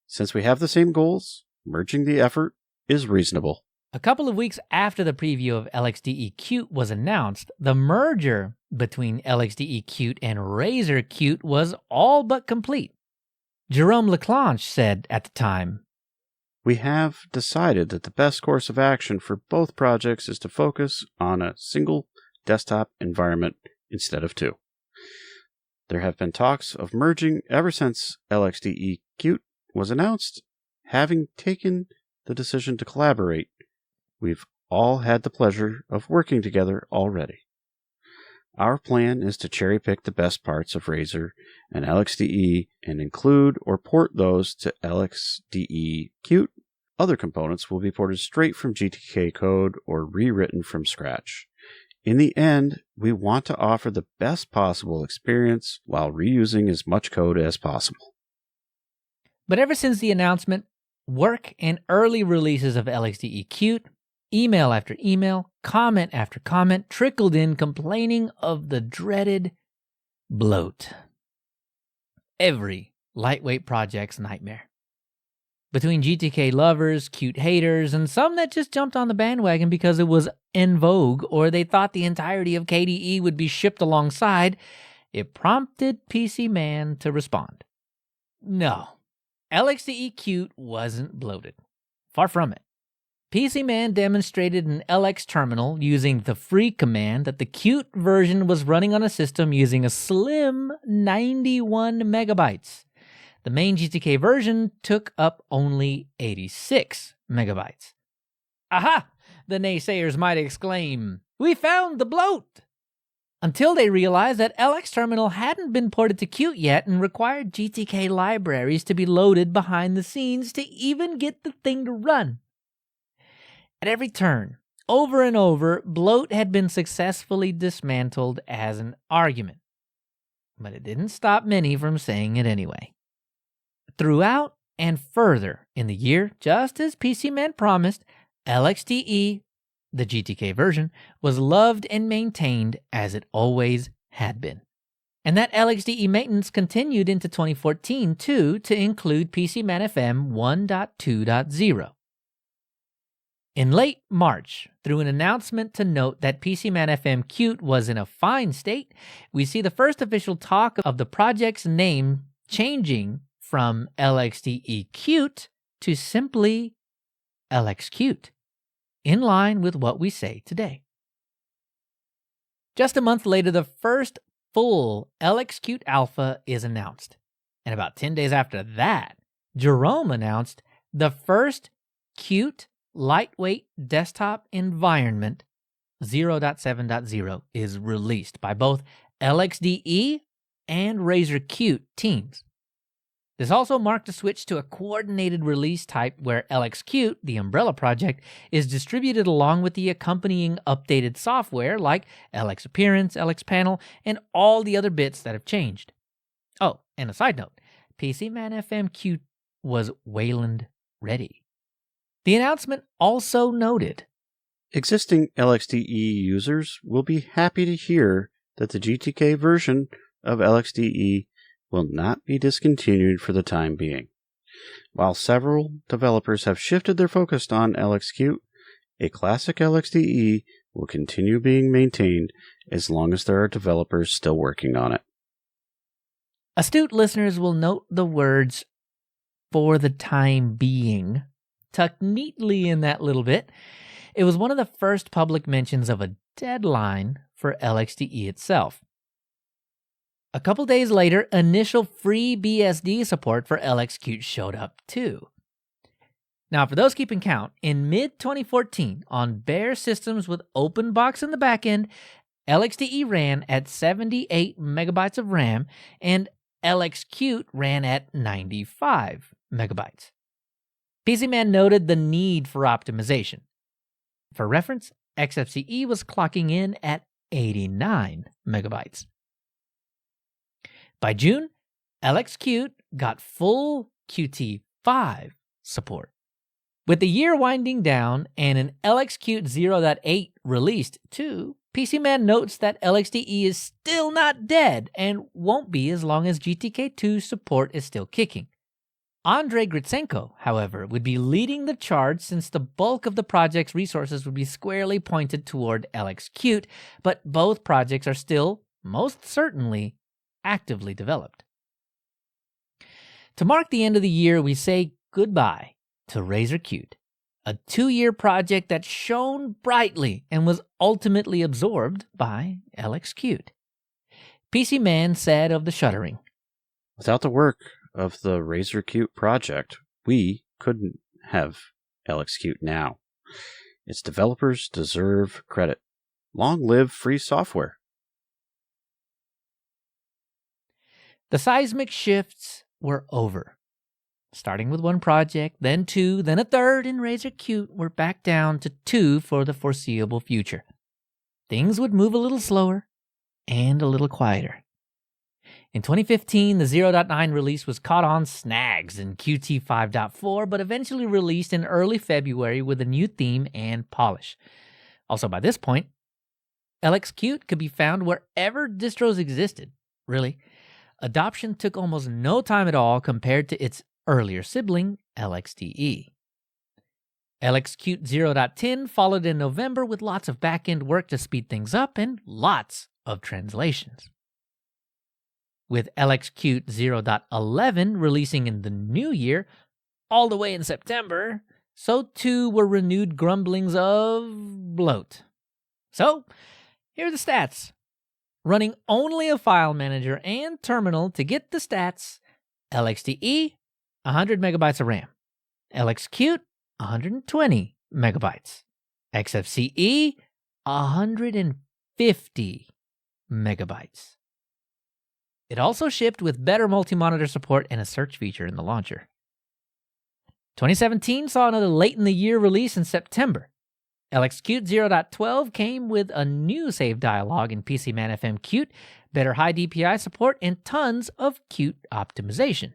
Since we have the same goals, merging the effort is reasonable.
A couple of weeks after the preview of LXDE Qt was announced, the merger between LXDE Qt and LXQt was all but complete. Jerome Leclanche said at the time,
"We have decided that the best course of action for both projects is to focus on a single desktop environment instead of two. There have been talks of merging ever since LXDE Qt was announced. Having taken the decision to collaborate, we've all had the pleasure of working together already. Our plan is to cherry-pick the best parts of Razor and LXDE and include or port those to LXDE Qt. Other components will be ported straight from GTK code or rewritten from scratch. In the end, we want to offer the best possible experience while reusing as much code as possible."
But ever since the announcement, work and early releases of LXDE Qt, email after email, comment after comment trickled in complaining of the dreaded bloat. Every lightweight project's nightmare. Between GTK lovers, Qt haters, and some that just jumped on the bandwagon because it was en vogue or they thought the entirety of KDE would be shipped alongside, it prompted PCMan to respond. No, LXDE Qt wasn't bloated. Far from it. PCMan demonstrated an LX terminal using the free command that the Qt version was running on a system using a slim 91 megabytes. The main GTK version took up only 86 megabytes. Aha! The naysayers might exclaim, "We found the bloat!" until they realized that LX Terminal hadn't been ported to Qt yet and required GTK libraries to be loaded behind the scenes to even get the thing to run. At every turn, over and over, bloat had been successfully dismantled as an argument. But it didn't stop many from saying it anyway. Throughout and further in the year, just as PCMan promised, LXDE, the GTK version, was loved and maintained as it always had been. And that LXDE maintenance continued into 2014 too, to include PCMan FM 1.2.0. In late March, through an announcement to note that PCMan FM Qt was in a fine state, we see the first official talk of the project's name changing from LXDE Qt to simply LXQt, in line with what we say today. Just a month later, the first full LXQt alpha is announced. And about 10 days after that, Jerome announced the first Qt lightweight desktop environment 0.7.0 is released by both LXDE and RazorQt teams. This also marked a switch to a coordinated release type where LXQt, the umbrella project, is distributed along with the accompanying updated software like LX Appearance, LX Panel, and all the other bits that have changed. Oh, and a side note, PCMan FM Qt was Wayland ready. The announcement also noted,
existing LXDE users will be happy to hear that the GTK version of LXDE will not be discontinued for the time being. While several developers have shifted their focus on LXQt, a classic LXDE will continue being maintained as long as there are developers still working on it.
Astute listeners will note the words, "for the time being," tucked neatly in that little bit. It was one of the first public mentions of a deadline for LXDE itself. A couple days later, initial free BSD support for LXQt showed up too. Now, for those keeping count, in mid-2014, on bare systems with OpenBox in the backend, LXDE ran at 78 megabytes of RAM, and LXQt ran at 95 megabytes. PCMan noted the need for optimization. For reference, XFCE was clocking in at 89 megabytes. By June, LXQt got full Qt5 support. With the year winding down and an LXQt 0.8 released too, PCMan notes that LXDE is still not dead and won't be as long as GTK2 support is still kicking. Andrei Gritsenko, however, would be leading the charge since the bulk of the project's resources would be squarely pointed toward LXQt, but both projects are still, most certainly, actively developed. To mark the end of the year, we say goodbye to RazorQt, a 2-year project that shone brightly and was ultimately absorbed by LXQt. PCMan said of the shuttering,
"Without the work of the RazorQt project, we couldn't have LXQt now. Its developers deserve credit. Long live free software."
The seismic shifts were over. Starting with one project, then two, then a third, and RazorQt were back down to 2 for the foreseeable future. Things would move a little slower and a little quieter. In 2015, the 0.9 release was caught on snags in Qt 5.4, but eventually released in early February with a new theme and polish. Also, by this point, LXQt could be found wherever distros existed, really. Adoption took almost no time at all compared to its earlier sibling, LXDE. LXQt 0.10 followed in November with lots of back-end work to speed things up and lots of translations. With LXQt 0.11 releasing in the new year, all the way in September, so too were renewed grumblings of bloat. So, here are the stats. Running only a file manager and terminal to get the stats, LXDE, 100 megabytes of RAM. LXQt, 120 megabytes. XFCE, 150 megabytes. It also shipped with better multi-monitor support and a search feature in the launcher. 2017 saw another late-in-the-year release in September. LXQt 0.12 came with a new save dialog in PCMan FM Qt, better high DPI support, and tons of Qt optimization.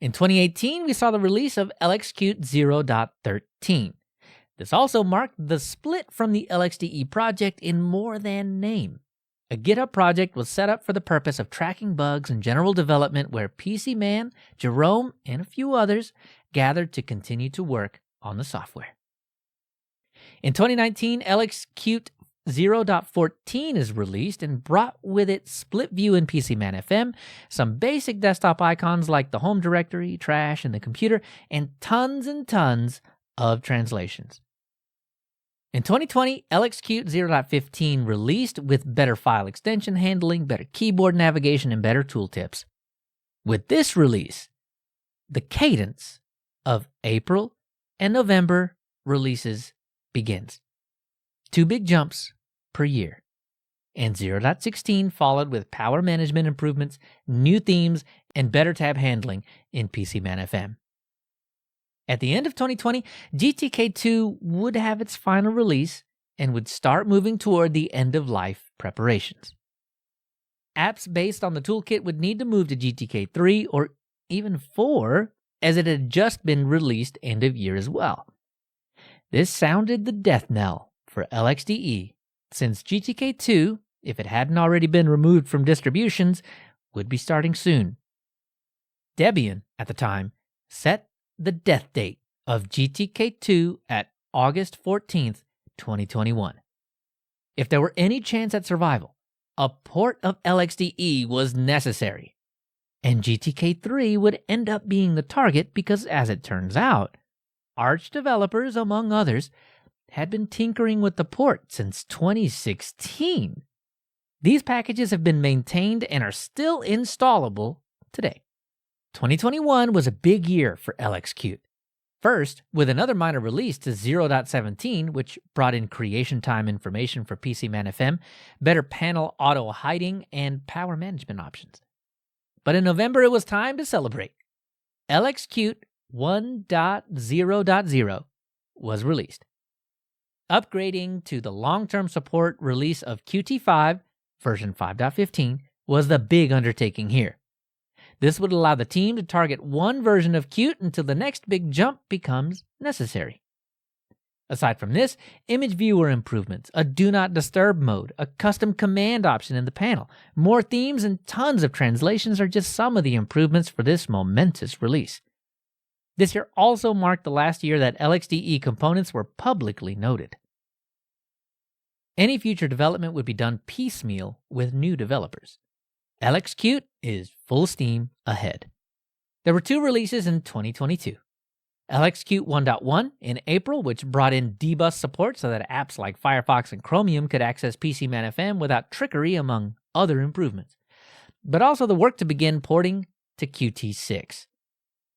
In 2018, we saw the release of LXQt 0.13. This also marked the split from the LXDE project in more than name. A GitHub project was set up for the purpose of tracking bugs and general development where PCMan, Jerome, and a few others gathered to continue to work on the software. In 2019, LXQt 0.14 is released and brought with it split view in PCMan FM, some basic desktop icons like the home directory, trash, and the computer, and tons of translations. In 2020, LXQt 0.15 released with better file extension handling, better keyboard navigation, and better tooltips. With this release, the cadence of April and November releases begins. 2 big jumps per year. And 0.16 followed with power management improvements, new themes, and better tab handling in PCMan FM. At the end of 2020, GTK2 would have its final release and would start moving toward the end-of-life preparations. Apps based on the toolkit would need to move to GTK3 or even 4, as it had just been released end of year as well. This sounded the death knell for LXDE, since GTK2, if it hadn't already been removed from distributions, would be starting soon. Debian, at the time, set the death date of GTK2 at August 14th, 2021. If there were any chance at survival, a port of LXDE was necessary, and GTK3 would end up being the target because, as it turns out, Arch developers, among others, had been tinkering with the port since 2016. These packages have been maintained and are still installable today. 2021 was a big year for LXQt. First, with another minor release to 0.17, which brought in creation time information for PCMan FM, better panel auto hiding, and power management options. But in November, it was time to celebrate. LXQt 1.0.0 was released. Upgrading to the long-term support release of Qt5, version 5.15, was the big undertaking here. This would allow the team to target one version of Qt until the next big jump becomes necessary. Aside from this, image viewer improvements, a do not disturb mode, a custom command option in the panel, more themes, and tons of translations are just some of the improvements for this momentous release. This year also marked the last year that LXDE components were publicly noted. Any future development would be done piecemeal with new developers. LXQt is full steam ahead. There were 2 releases in 2022. LXQt 1.1 in April, which brought in dbus support so that apps like Firefox and Chromium could access PCMan FM without trickery, among other improvements. But also the work to begin porting to Qt6.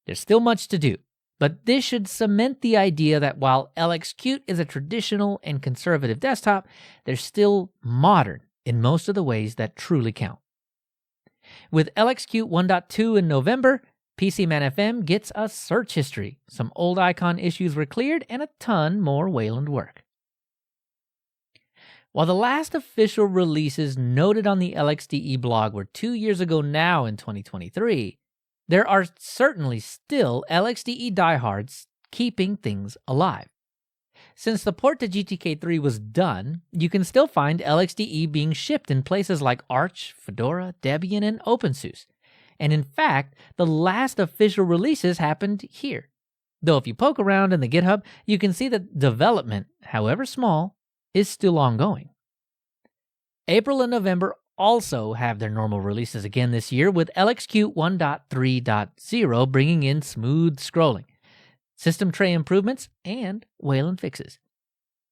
There's still much to do, but this should cement the idea that while LXQt is a traditional and conservative desktop, they're still modern in most of the ways that truly count. With LXQt 1.2 in November, PCMan FM gets a search history, some old icon issues were cleared, and a ton more Wayland work. While the last official releases noted on the LXDE blog were 2 years ago now in 2023, there are certainly still LXDE diehards keeping things alive. Since the port to GTK3 was done, you can still find LXDE being shipped in places like Arch, Fedora, Debian, and OpenSUSE. And in fact, the last official releases happened here. Though if you poke around in the GitHub, you can see that development, however small, is still ongoing. April and November also have their normal releases again this year, with LXQt 1.3.0 bringing in smooth scrolling, system tray improvements, and Wayland fixes.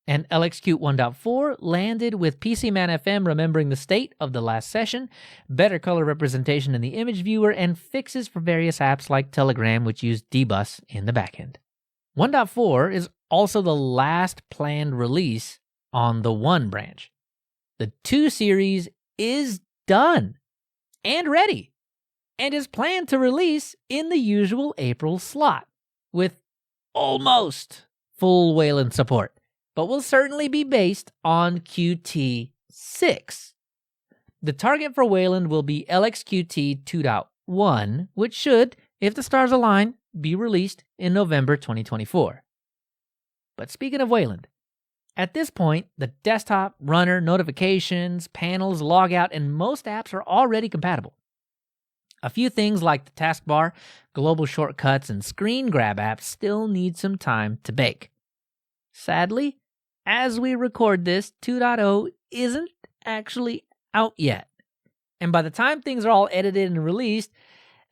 And LXQt 1.4 landed with PCMan FM remembering the state of the last session, better color representation in the image viewer, and fixes for various apps like Telegram, which use dbus in the backend. 1.4 is also the last planned release on the One branch. The 2 series is done and ready and is planned to release in the usual April slot with almost full Wayland support, but will certainly be based on Qt6. The target for Wayland will be LXQt 2.1, which should, if the stars align, be released in November 2024. But speaking of Wayland, at this point, the desktop, runner, notifications, panels, logout, and most apps are already compatible. A few things like the taskbar, global shortcuts, and screen grab apps still need some time to bake. Sadly, as we record this, 2.0 isn't actually out yet. And by the time things are all edited and released,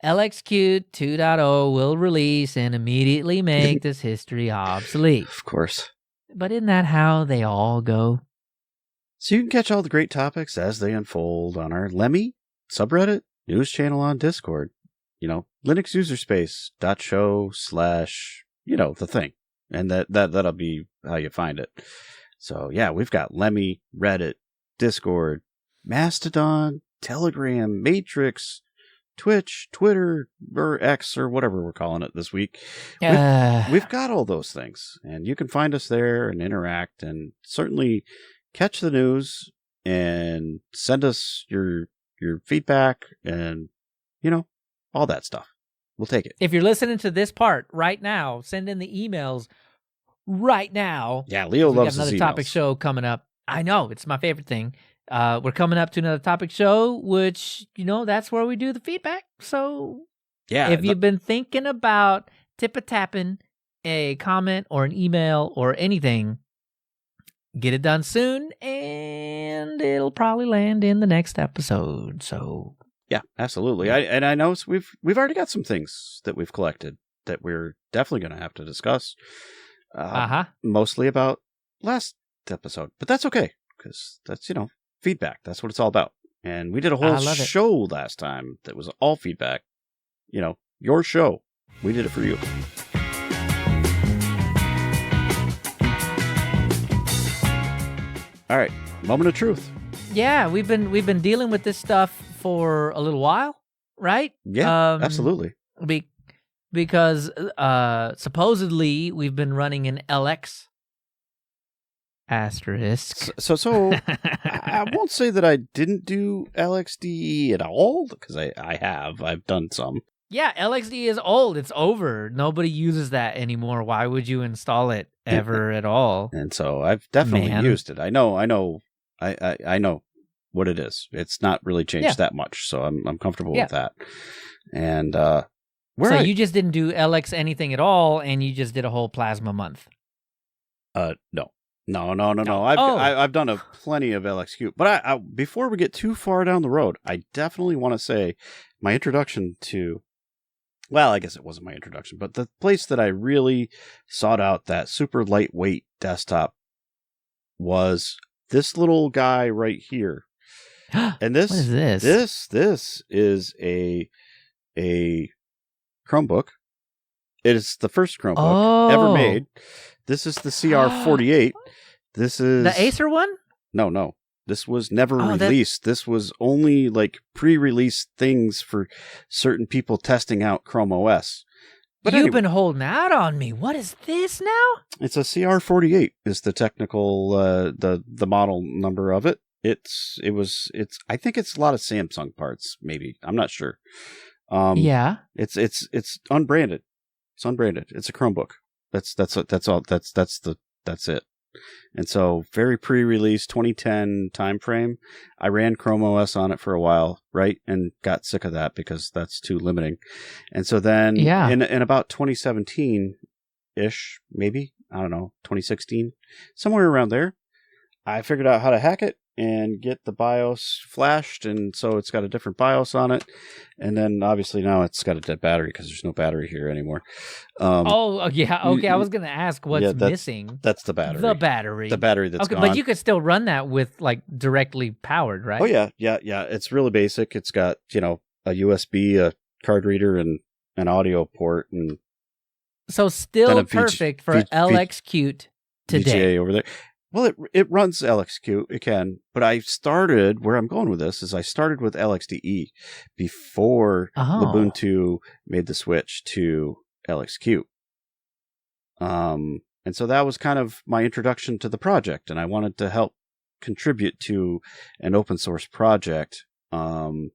LXQt 2.0 will release and immediately make this history obsolete.
Of course.
But isn't that how they all go?
So you can catch all the great topics as they unfold on our Lemmy subreddit, news channel on Discord, Linux user space .show/ the thing. And that'll be how you find it. So yeah, we've got Lemmy, Reddit, Discord, Mastodon, Telegram, Matrix, Twitch, Twitter, or X, or whatever we're calling it this week. We've got all those things, and you can find us there and interact, and certainly catch the news and send us your feedback and, all that stuff. We'll take it.
If you're listening to this part right now, send in the emails right now.
Yeah, Leo loves
another
his
topic
emails.
show coming up. I know, it's my favorite thing. We're coming up to another topic show, which, that's where we do the feedback. So
Yeah,
if you've been thinking about tip-a-tapping a comment or an email or anything, get it done soon, and it'll probably land in the next episode. So
yeah, absolutely. I know we've already got some things that we've collected that we're definitely going to have to discuss. Mostly about last episode, but that's okay because that's feedback. That's what it's all about. And we did a whole show last time that was all feedback. Your show. We did it for you. All right, moment of truth.
Yeah, we've been dealing with this stuff for a little while, right?
Yeah, absolutely.
Because supposedly we've been running an LX asterisk.
So I won't say that I didn't do LXDE at all, because I've done some.
Yeah, LXDE is old. It's over. Nobody uses that anymore. Why would you install it ever at all?
And so I've definitely used it. I know what it is. It's not really changed that much, so I'm comfortable with that. And
you just didn't do LX anything at all, and you just did a whole plasma month.
No. I've done a plenty of LXQt, but I before we get too far down the road, I definitely want to say my introduction to. Well, I guess it wasn't my introduction, but the place that I really sought out that super lightweight desktop was this little guy right here. And this,
what is this?
This is a Chromebook. It is the first Chromebook ever made. This is the CR48. This is
the Acer one?
No. This was never released. This was only like pre-release things for certain people testing out Chrome OS. But
You've been holding out on me. What is this now?
It's a CR48 is the technical the model number of it. It's I think it's a lot of Samsung parts, maybe. I'm not sure. It's unbranded. It's unbranded. It's a Chromebook. That's it. And so very pre-release 2010 time frame. I ran Chrome OS on it for a while, right? And got sick of that because that's too limiting. And so then in about 2017-ish, maybe, I don't know, 2016, somewhere around there, I figured out how to hack it and get the BIOS flashed, and so it's got a different BIOS on it. And then obviously now it's got a dead battery because there's no battery here anymore.
Okay. I was gonna ask what's missing.
That's the battery.
The battery that's
gone.
But you could still run that with like directly powered, right?
Oh yeah. It's really basic. It's got a USB, a card reader, and an audio port, and
so still perfect for LXQt today.
VGA over there. Well, it runs LXQt. It can, but I started where I'm going with this is I started with LXDE before Ubuntu made the switch to LXQt. And so that was kind of my introduction to the project, and I wanted to help contribute to an open source project. And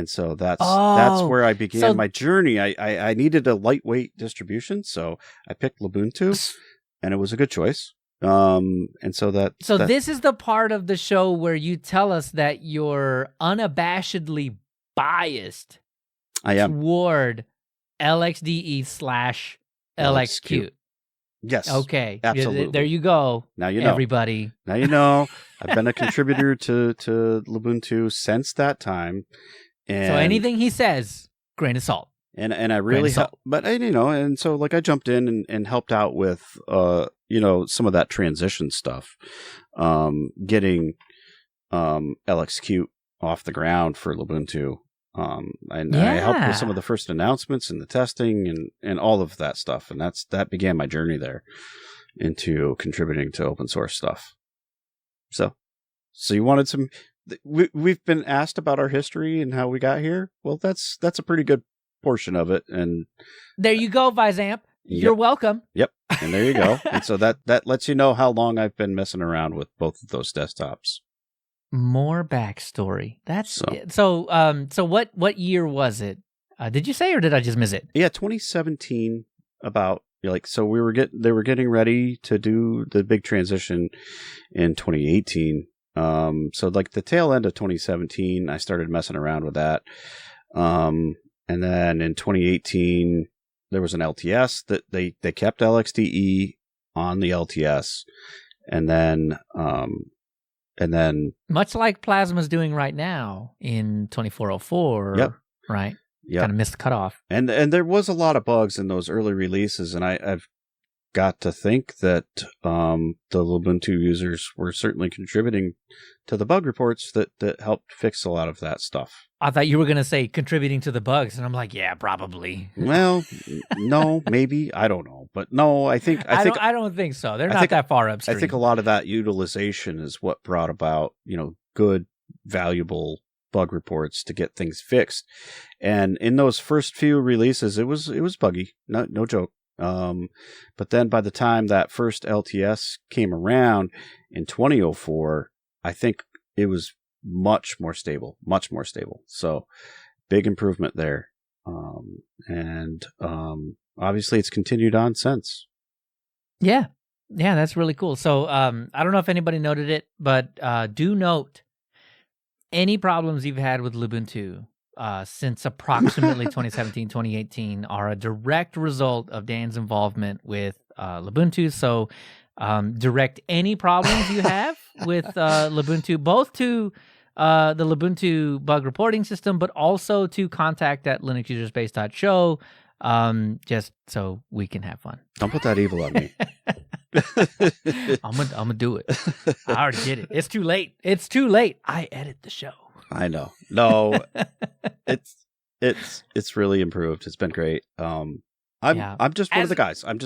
so that's where I began my journey. I needed a lightweight distribution, so I picked Ubuntu, and it was a good choice. And so
this is the part of the show where you tell us that you're unabashedly biased toward LXDE/LXQt.
Yes.
Okay.
Absolutely.
There you go.
Now you know.
Everybody.
Now you know. I've been a contributor to Ubuntu since that time. And
so anything he says, grain of salt.
And I really but and so like I jumped in and helped out with some of that transition stuff, getting LXQt off the ground for Ubuntu. And I helped with some of the first announcements and the testing and all of that stuff. And that began my journey there into contributing to open source stuff. So you wanted some, we've been asked about our history and how we got here. Well, that's a pretty good portion of it. And
there you go, Vizamp. You're welcome.
Yep. And there you go. And so that lets you know how long I've been messing around with both of those desktops.
More backstory. So what year was it? Did you say, or did I just miss it?
Yeah, 2017. About so they were getting ready to do the big transition in 2018. So like the tail end of 2017, I started messing around with that. And then in 2018, there was an LTS that they kept LXDE on the LTS, and then
much like Plasma's doing right now in 2404,
yep.
Right?
Yeah,
kind of missed the cutoff.
And there was a lot of bugs in those early releases, and I've got to think that the Ubuntu users were certainly contributing to the bug reports that helped fix a lot of that stuff.
I thought you were going to say contributing to the bugs, and I'm like, yeah, probably.
Well, no, maybe. I don't know. But no, I don't
think so. They're not that far upstream.
I think a lot of that utilization is what brought about, good, valuable bug reports to get things fixed. And in those first few releases, it was buggy. No joke. But then by the time that first LTS came around in 2004, I think it was much more stable. So big improvement there. And obviously it's continued on since.
Yeah, that's really cool. So I don't know if anybody noted it, but do note any problems you've had with Ubuntu since approximately 2017, 2018 are a direct result of Dan's involvement with Ubuntu. So direct any problems you have with Ubuntu, both to the Ubuntu bug reporting system, but also to contact@linuxuserspace.show, just so we can have fun.
Don't put that evil on me.
I'm gonna do it. I already did it. It's too late. I edit the show.
I know. No, it's really improved. It's been great. I'm just one of the guys. I'm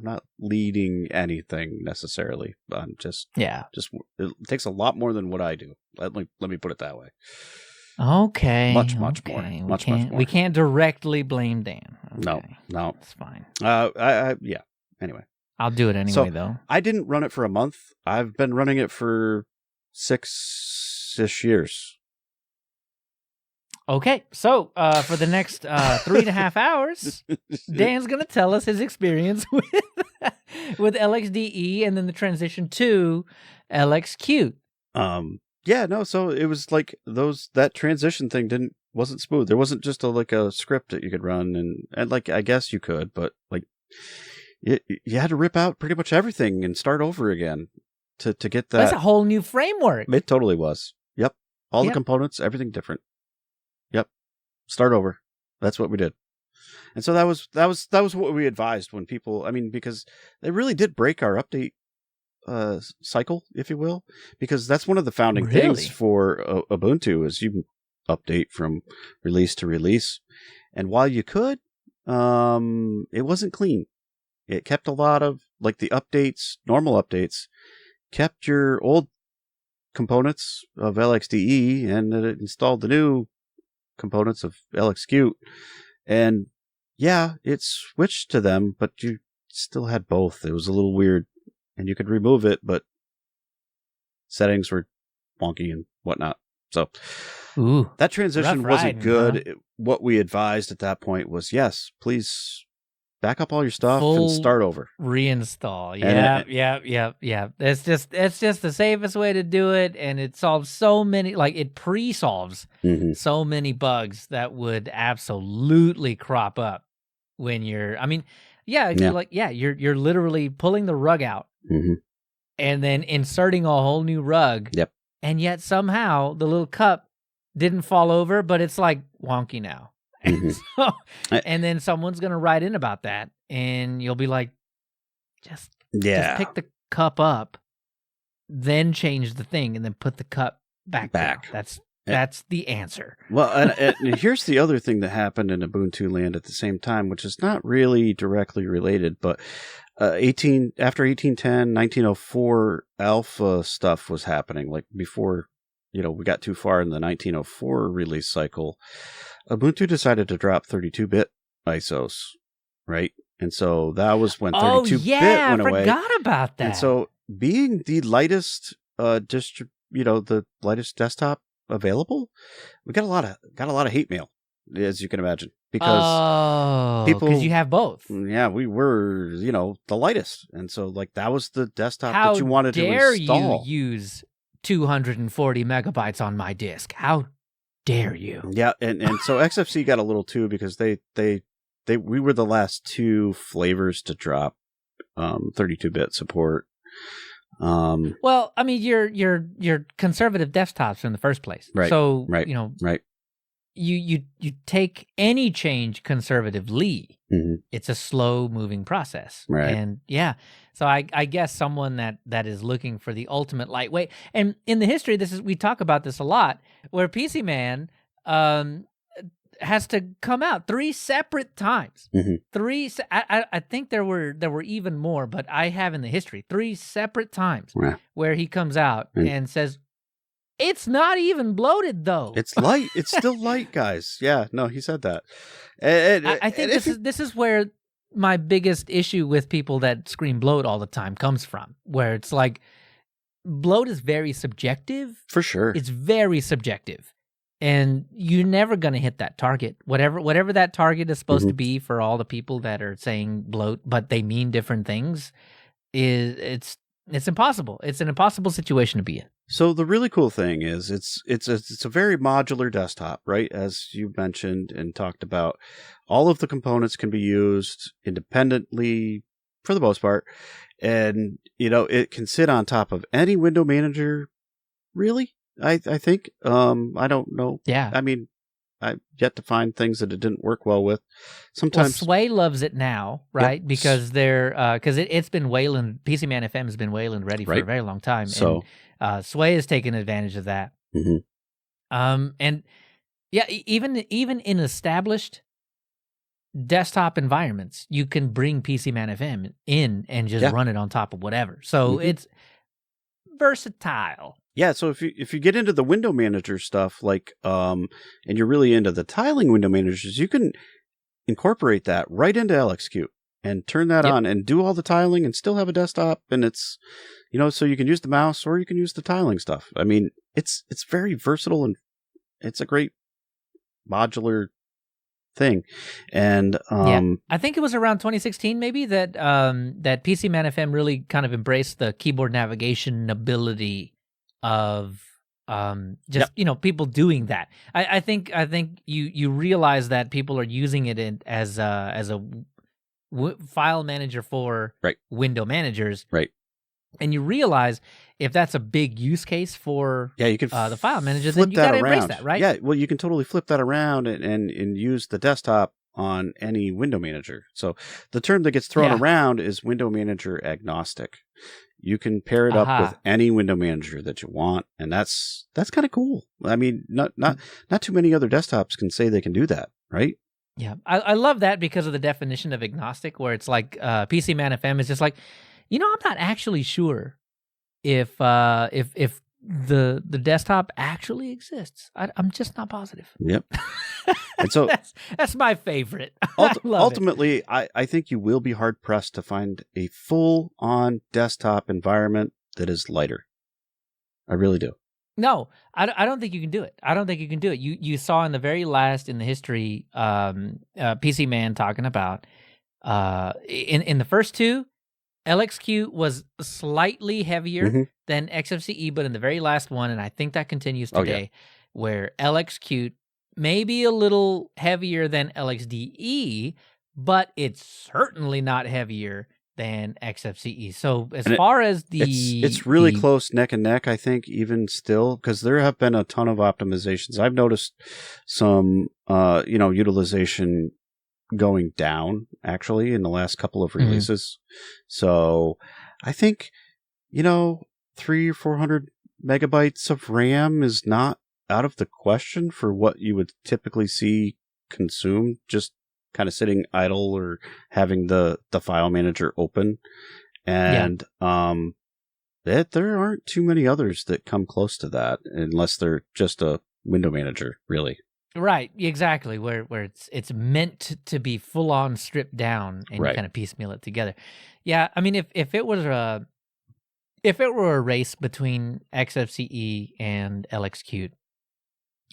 not leading anything necessarily. I'm just it takes a lot more than what I do. Let me put it that way.
Okay.
Much more.
We can't directly blame Dan.
Okay. No.
It's fine.
Yeah. Anyway.
I'll do it anyway, though.
I didn't run it for a month. I've been running it for 6-ish years.
Okay, so for the next 3.5 hours, Dan's going to tell us his experience with LXDE and then the transition to LXQt.
So it was like that transition thing wasn't smooth. There wasn't just a script that you could run and like I guess you could, but like you had to rip out pretty much everything and start over again to get that.
That's a whole new framework.
It totally was. Yep. All the components, everything different. Yep. Start over. That's what we did. And so that was what we advised when people, because they really did break our update cycle, if you will, because that's one of the founding things for Ubuntu is you update from release to release. And while you could, it wasn't clean. It kept a lot of like the updates, normal updates, kept your old components of LXDE and it installed the new components of LXQt. And yeah, it switched to them, but you still had both. It was a little weird, and you could remove it, but settings were wonky and whatnot. So that transition wasn't good.
Huh?
What we advised at that point was, yes, please back up all your stuff and start over.
Reinstall. Yeah. It's just the safest way to do it, and it solves so many, like it pre-solves so many bugs that would absolutely crop up when you're, I mean, you're literally pulling the rug out and then inserting a whole new rug.
Yep.
And yet somehow the little cup didn't fall over, but it's like wonky now. And then someone's going to write in about that, and you'll be like, just pick the cup up, then change the thing, and then put the cup back. Down. That's the answer.
Well, and here's the other thing that happened in Ubuntu land at the same time, which is not really directly related, but after 1810, 1904 alpha stuff was happening, like before, we got too far in the 1904 release cycle. Ubuntu decided to drop 32-bit ISOs, right? And so that was when 32-bit went away.
I forgot about that.
And so being the lightest the lightest desktop available, we got a lot of hate mail, as you can imagine, because
because you have both.
Yeah, we were, the lightest. And so like that was the desktop that you wanted to install.
How dare you use 240 megabytes on my disk? How dare you?
Yeah, and so XFC got a little too, because we were the last two flavors to drop 32-bit support.
Well, I mean, you're conservative desktops in the first place,
right?
So
right.
You take any change conservatively. It's a slow moving process,
right?
And so I guess someone that is looking for the ultimate lightweight, and in the history, we talk about this a lot, where PCMan has to come out 3 separate times. I think there were even more, but I have in the history 3 separate times where he comes out and says, "It's not even bloated though.
It's light. It's still light, guys." Yeah, no, he said that.
I think this is where my biggest issue with people that scream bloat all the time comes from, where it's like, bloat is very subjective.
For sure.
It's very subjective. And you're never going to hit that target. Whatever that target is supposed to be for all the people that are saying bloat, but they mean different things, it's impossible. It's an impossible situation to be in.
So the really cool thing is it's a very modular desktop, right? As you mentioned and talked about, all of the components can be used independently for the most part, and it can sit on top of any window manager. Really, I think. I don't know.
Yeah.
I mean, I've yet to find things that it didn't work well with. Sometimes
Sway loves it now, right? Yep. Because it's been Wayland. PCMan FM has been Wayland ready for a very long time.
So.
And Sway has taken advantage of that. And even in established desktop environments, you can bring PCMan FM in and just run it on top of whatever. So it's versatile.
Yeah, so if you get into the window manager stuff, like and you're really into the tiling window managers, you can incorporate that right into LXQt and turn that on and do all the tiling and still have a desktop, and it's so you can use the mouse or you can use the tiling stuff. I mean, it's very versatile, and it's a great modular thing. And
I think it was around 2016 maybe that PCMan FM really kind of embraced the keyboard navigation ability of people doing that. I think you realize that people are using it as a file manager for window managers,
right? And
you realize if that's a big use case for
you can
the file manager, then you got to embrace that, right?
Yeah, well, you can totally flip that around and use the desktop on any window manager. So the term that gets thrown around is window manager agnostic. You can pair it up with any window manager that you want, and that's kind of cool. I mean, not too many other desktops can say they can do that, right?
Yeah, I love that because of the definition of agnostic, where it's like PCMan FM is just like, You know, I'm not actually sure if the desktop actually exists. I'm just not positive.
Yep. And so
that's my favorite. I love
ultimately, I think you will be hard pressed to find a full on desktop environment that is lighter. I really do.
No, I don't think you can do it. I don't think you can do it. You saw in the very last in the history, PCMan talking about in the first two, LXQt was slightly heavier than XFCE, but in the very last one, and I think that continues today, where LXQt may be a little heavier than LXDE, but it's certainly not heavier than XFCE. So as far as
it's really close neck and neck, I think, even still, because there have been a ton of optimizations. I've noticed some utilization going down actually in the last couple of releases. So I think 300 or 400 megabytes of RAM is not out of the question for what you would typically see consumed, just kind of sitting idle or having the file manager open. And there aren't too many others that come close to that unless they're just a window manager, really.
Right, exactly. Where it's meant to be full on stripped down and you kind of piecemeal it together. Yeah, I mean, if it were a race between XFCE and LXQt,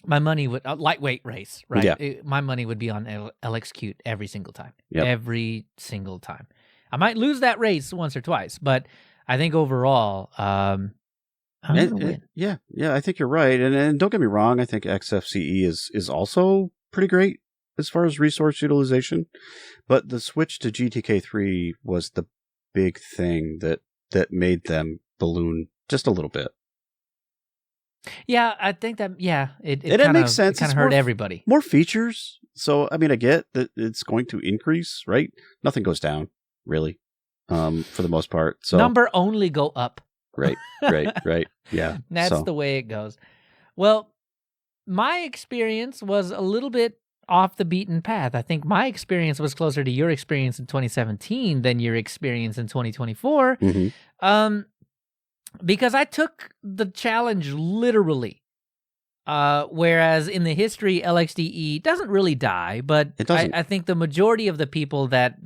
my money would lightweight race, right?
Yeah.
My money would be on LXQt every single time.
Yep.
Every single time. I might lose that race once or twice, but I think overall, I'm gonna win.
Yeah, I think you're right. And don't get me wrong, I think XFCE is also pretty great as far as resource utilization. But the switch to GTK3 was the big thing that made them balloon just a little bit.
Yeah, I think that,
it makes sense.
It kind of hurt everybody.
More features. So, I mean, I get that it's going to increase, right? Nothing goes down, really, for the most part. So
number only go up.
Right. Yeah.
That's the way it goes. Well, my experience was a little bit off the beaten path. I think my experience was closer to your experience in 2017 than your experience in 2024. Because I took the challenge literally. Whereas in the history, LXDE doesn't really die, but I think the majority of the people that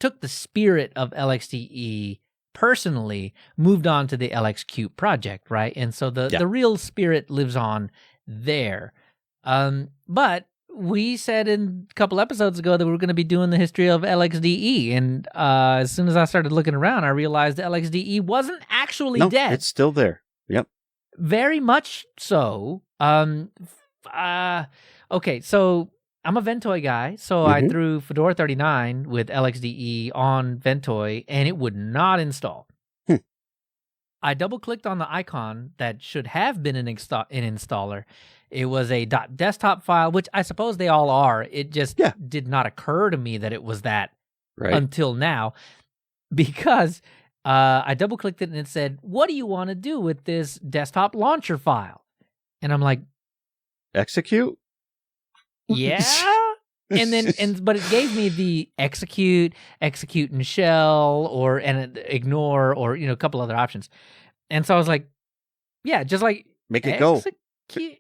took the spirit of LXDE personally moved on to the LXQt project, right? And so the real spirit lives on there. But we said in a couple episodes ago that we were going to be doing the history of LXDE, and as soon as I started looking around, I realized that LXDE wasn't actually dead.
It's still there. Yep.
Very much so. Okay, so I'm a Ventoy guy, so I threw Fedora 39 with LXDE on Ventoy, and it would not install. I double-clicked on the icon that should have been an installer. It was a .desktop file, which I suppose they all are. It just did not occur to me that it was that until now, because I double-clicked it and it said, "What do you want to do with this desktop launcher file?" And I'm like,
execute?
Yeah. But it gave me the execute in shell, and ignore, or a couple other options. And so I was like, yeah, just like
make it go.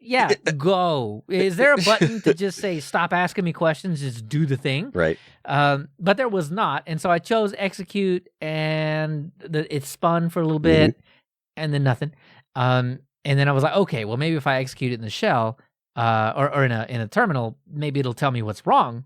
Yeah, go. Is there a button to just say stop asking me questions, just do the thing?
Right.
But there was not, and so I chose execute, and it spun for a little bit, and then nothing. And then I was like, okay, well maybe if I execute it in the shell, or in a terminal, maybe it'll tell me what's wrong.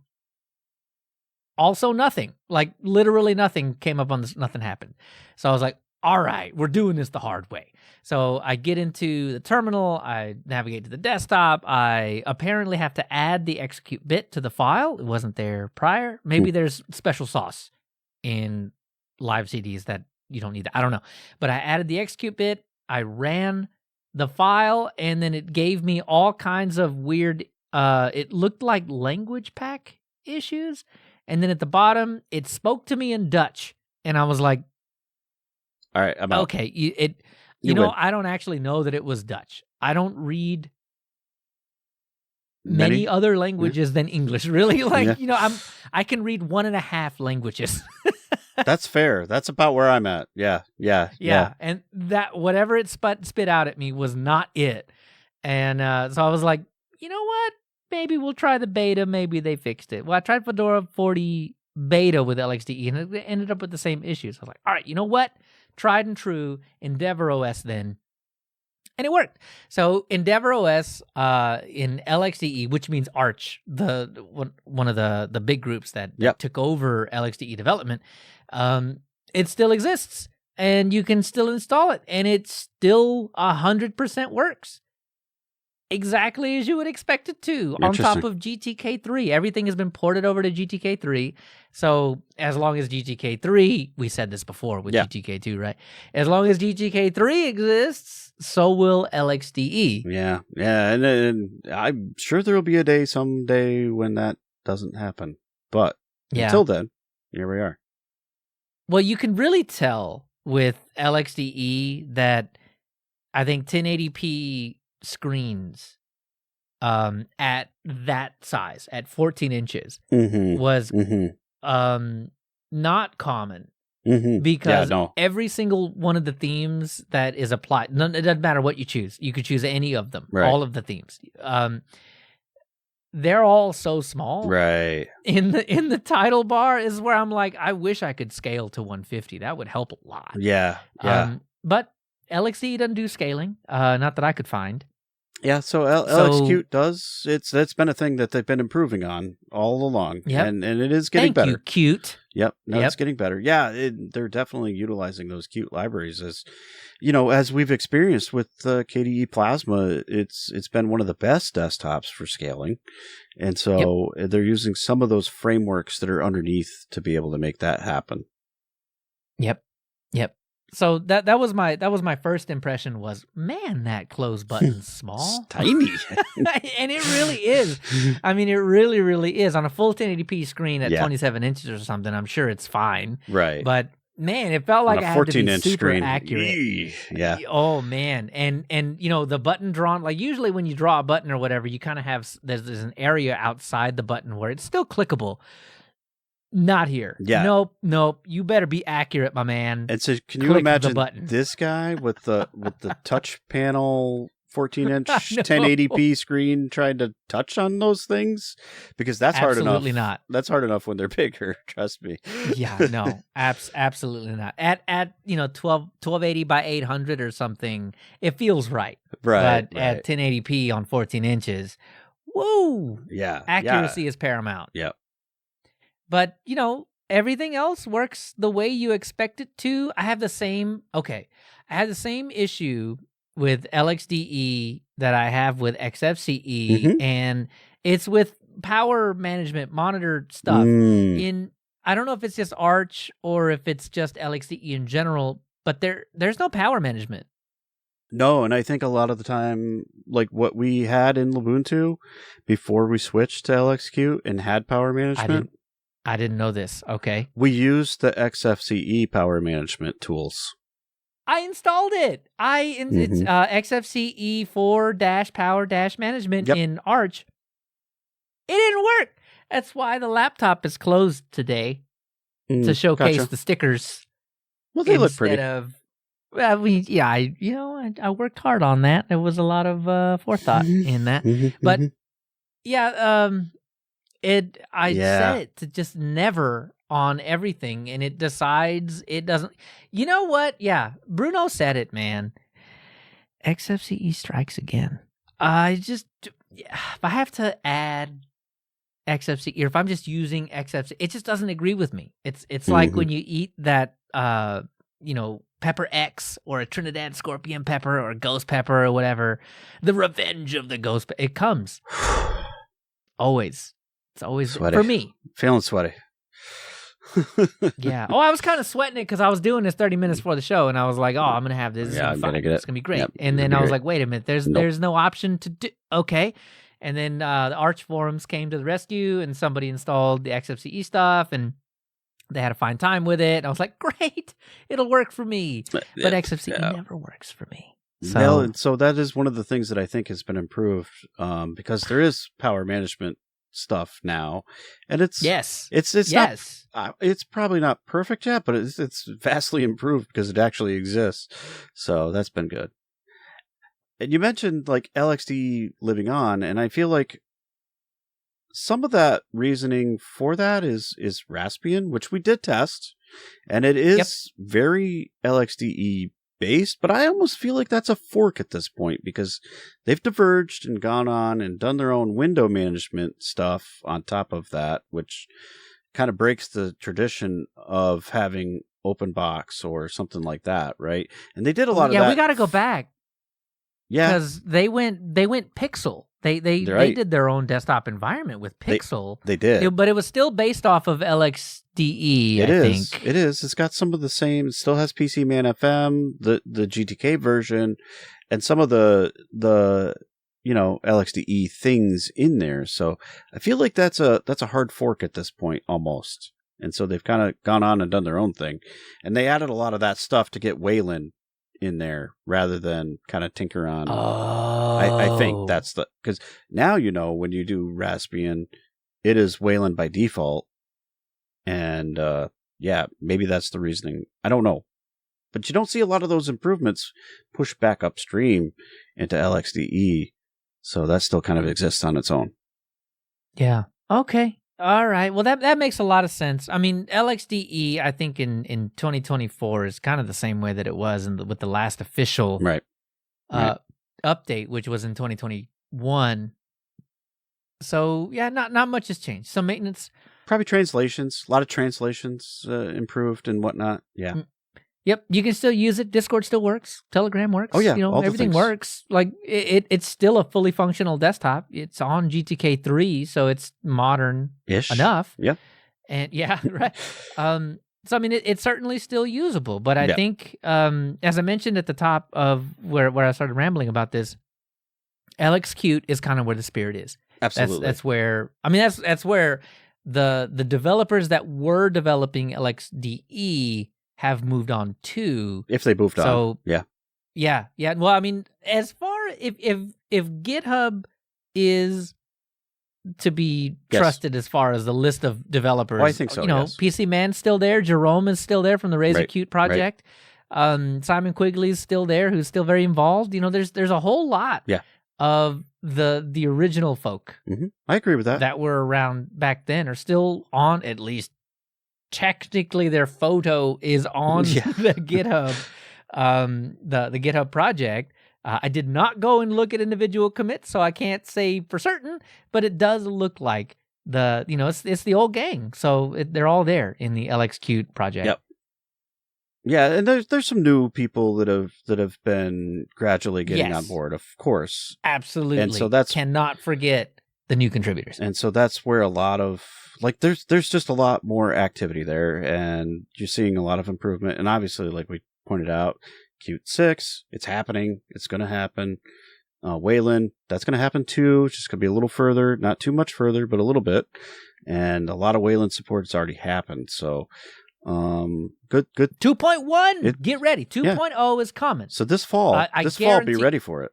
Also nothing. Like literally nothing came up on this, nothing happened. So I was like, all right, we're doing this the hard way. So I get into the terminal, I navigate to the desktop, I apparently have to add the execute bit to the file. It wasn't there prior. Maybe there's special sauce in live CDs that you don't need that. I don't know. But I added the execute bit, I ran the file, and then it gave me all kinds of weird, it looked like language pack issues. And then at the bottom, it spoke to me in Dutch. And I was like,
all right, I'm out.
Okay, I don't actually know that it was Dutch. I don't read many other languages than English, really. I can read 1.5 languages.
That's fair. That's about where I'm at. Yeah.
And that whatever it spit out at me was not it. And so I was like, you know what? Maybe we'll try the beta. Maybe they fixed it. Well, I tried Fedora 40 beta with LXDE, and it ended up with the same issues. I was like, all right, you know what? Tried and true, EndeavourOS then. And it worked. So EndeavourOS in LXDE, which means Arch, one of the big groups that took over LXDE development, it still exists, and you can still install it, and it still 100% works. Exactly as you would expect it to, on top of GTK3. Everything has been ported over to GTK3. So as long as GTK3, we said this before with GTK2, right? As long as GTK3 exists, so will LXDE.
Yeah, and I'm sure there will be a day someday when that doesn't happen. But until then, here we are.
Well, you can really tell with LXDE that I think 1080p screens at that size, at 14 inches, was not common because every single one of the themes that is applied, it doesn't matter what you choose. You could choose any of them, all of the themes. They're all so small.
Right.
In the title bar is where I'm like, I wish I could scale to 150. That would help a lot.
Yeah.
But LXDE doesn't do scaling, not that I could find.
Yeah, so LXQt does. That's been a thing that they've been improving on all along, and it is getting better.
Thank you, Qt.
Yep, it's getting better. Yeah, they're definitely utilizing those Qt libraries as we've experienced with KDE Plasma. It's been one of the best desktops for scaling, and so they're using some of those frameworks that are underneath to be able to make that happen.
Yep. So that was my first impression was, man, that close button's small.
It's tiny.
And it really is. I mean, it really, really is. On a full 1080p screen at 27 inches or something, I'm sure it's fine.
Right.
But man, it felt like I had to be super
screen.
accurate.
Yeah.
Oh man. And the button drawn, like usually when you draw a button or whatever, you kind of have there's an area outside the button where it's still clickable. Not here.
Yeah.
Nope. You better be accurate, my man.
And so, can you imagine this guy with the touch panel 14-inch 1080p screen trying to touch on those things? Because that's hard enough.
Absolutely not.
That's hard enough when they're bigger. Trust me.
Yeah. No. Absolutely not. At 1280 by 800 or something, it feels right.
Right.
But at 1080p on 14 inches, whoa.
Yeah.
Accuracy is paramount.
Yep.
But, everything else works the way you expect it to. I had the same issue with LXDE that I have with XFCE, and it's with power management monitor stuff. I don't know if it's just Arch or if it's just LXDE in general, but there's no power management.
No, and I think a lot of the time, like what we had in Ubuntu before we switched to LXQt and had power management.
I didn't know this. Okay.
We used the XFCE power management tools.
I installed it. It's XFCE 4-power-management in Arch. It didn't work. That's why the laptop is closed today to showcase the stickers.
Well, they look pretty.
I worked hard on that. There was a lot of forethought in that. But I set it to just never on everything, and it decides it doesn't. You know what? Yeah, Bruno said it, man. XFCE strikes again. If I have to add XFCE, or if I'm just using XFCE, it just doesn't agree with me. It's like when you eat that, Pepper X or a Trinidad Scorpion pepper or a ghost pepper or whatever. The revenge of the ghost. It comes always. It's always
sweaty.
For me.
Feeling sweaty.
Yeah. Oh, I was kind of sweating it because I was doing this 30 minets before the show, and I was like, "Oh, I'm gonna have this.
I'm gonna get it.
It's gonna be great."
Yep,
and then I was like, "Wait a minute. There's no option to do." Okay. And then the Arch forums came to the rescue, and somebody installed the XFCE stuff, and they had a fine time with it. And I was like, "Great, it'll work for me." But XFCE never works for me.
So that is one of the things that I think has been improved because there is power management stuff now, and it's
yes,
it's
yes.
not, it's probably not perfect yet, but it's vastly improved because it actually exists. So that's been good. And you mentioned like LXDE living on, and I feel like some of that reasoning for that is Raspbian, which we did test, and it is very LXDE based, but I almost feel like that's a fork at this point because they've diverged and gone on and done their own window management stuff on top of that, which kind of breaks the tradition of having OpenBox or something like that, right? And they did a lot of that.
Yeah, we got to go back.
Yeah,
because they went Pixel. They did their own desktop environment with Pixel.
They did,
but it was still based off of LXDE. I think
it is. It's got some of the same. It still has PCMan FM, the GTK version, and some of the LXDE things in there. So I feel like that's a hard fork at this point almost. And so they've kind of gone on and done their own thing, and they added a lot of that stuff to get Wayland in there rather than kind of tinker on. I think that's because now when you do Raspbian, it is Wayland by default, and maybe that's the reasoning. I don't know, but you don't see a lot of those improvements pushed back upstream into LXDE, so that still kind of exists on its own.
Yeah. Okay. All right. Well, that makes a lot of sense. I mean, LXDE, I think in 2024 is kind of the same way that it was with the last official update, which was in 2021. So yeah, not much has changed. Some maintenance,
probably translations, a lot of translations improved and whatnot. Yeah.
Yep, you can still use it. Discord still works. Telegram works.
Oh yeah,
everything works. Like it's still a fully functional desktop. It's on GTK 3, so it's modern-ish enough.
Yeah,
and yeah, right. So I mean, it's certainly still usable. But I think, as I mentioned at the top of where I started rambling about this, LXQt is kind of where the spirit is.
Absolutely,
that's where. I mean, that's where the developers that were developing LXDE have moved on to.
If they moved on.
So
yeah.
Well, I mean, as far if GitHub is to be trusted as far as the list of developers,
I think so.
PCMan's still there. Jerome is still there from the RazorQt project. Right. Simon Quigley's still there, who's still very involved. There's a whole lot. Of the original folk.
Mm-hmm. I agree with that.
That were around back then are still on, at least technically their photo is on the GitHub, the GitHub project. I did not go and look at individual commits, so I can't say for certain, but it does look like it's the old gang. So they're all there in the LXQt project.
Yep. Yeah, and there's some new people that have been gradually getting on board, of course.
Absolutely.
And so
cannot forget the new contributors.
And so that's where a lot of there's just a lot more activity there, and you're seeing a lot of improvement. And obviously, like we pointed out, Qt 6, it's happening. It's going to happen. Wayland, that's going to happen too. It's just going to be a little further, not too much further, but a little bit. And a lot of Wayland support has already happened. So, good.
2.1, get ready. 2.0 is coming.
So this fall, be ready for it.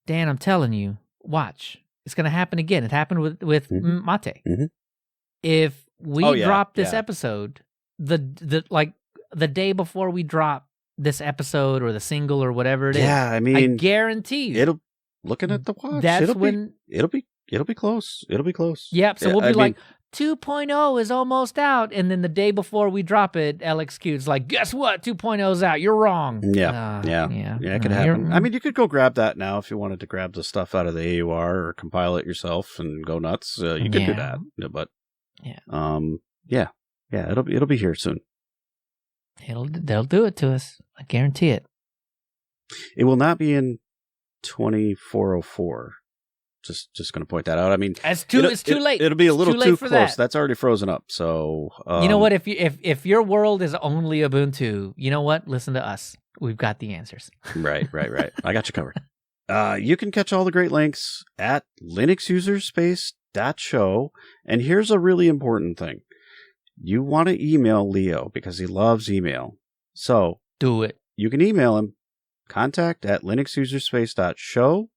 Dan, I'm telling you, watch. It's going to happen again. It happened with Mate.
Mm-hmm.
If we drop this episode, the day before we drop this episode or the single or whatever it is,
I mean,
I guarantee you,
looking at the watch,
it'll
be close. It'll be close.
Yep. So we'll be like, 2.0 is almost out, and then the day before we drop it, LXQt's like, guess what? 2.0's out. You're wrong.
Yeah, it could happen. I mean, you could go grab that now if you wanted to grab the stuff out of the AUR or compile it yourself and go nuts. You could do that, but it'll be here soon.
They'll do it to us. I guarantee it.
It will not be in 2404. Just going to point that out. I mean,
it's too late.
It'll be a little too close. That's already frozen up. So
you know what? If your world is only Ubuntu, you know what? Listen to us. We've got the answers.
Right. I got you covered. You can catch all the great links at linuxuserspace.show. And here's a really important thing: you want to email Leo because he loves email. So
do it.
You can email him contact@linuxuserspace.show.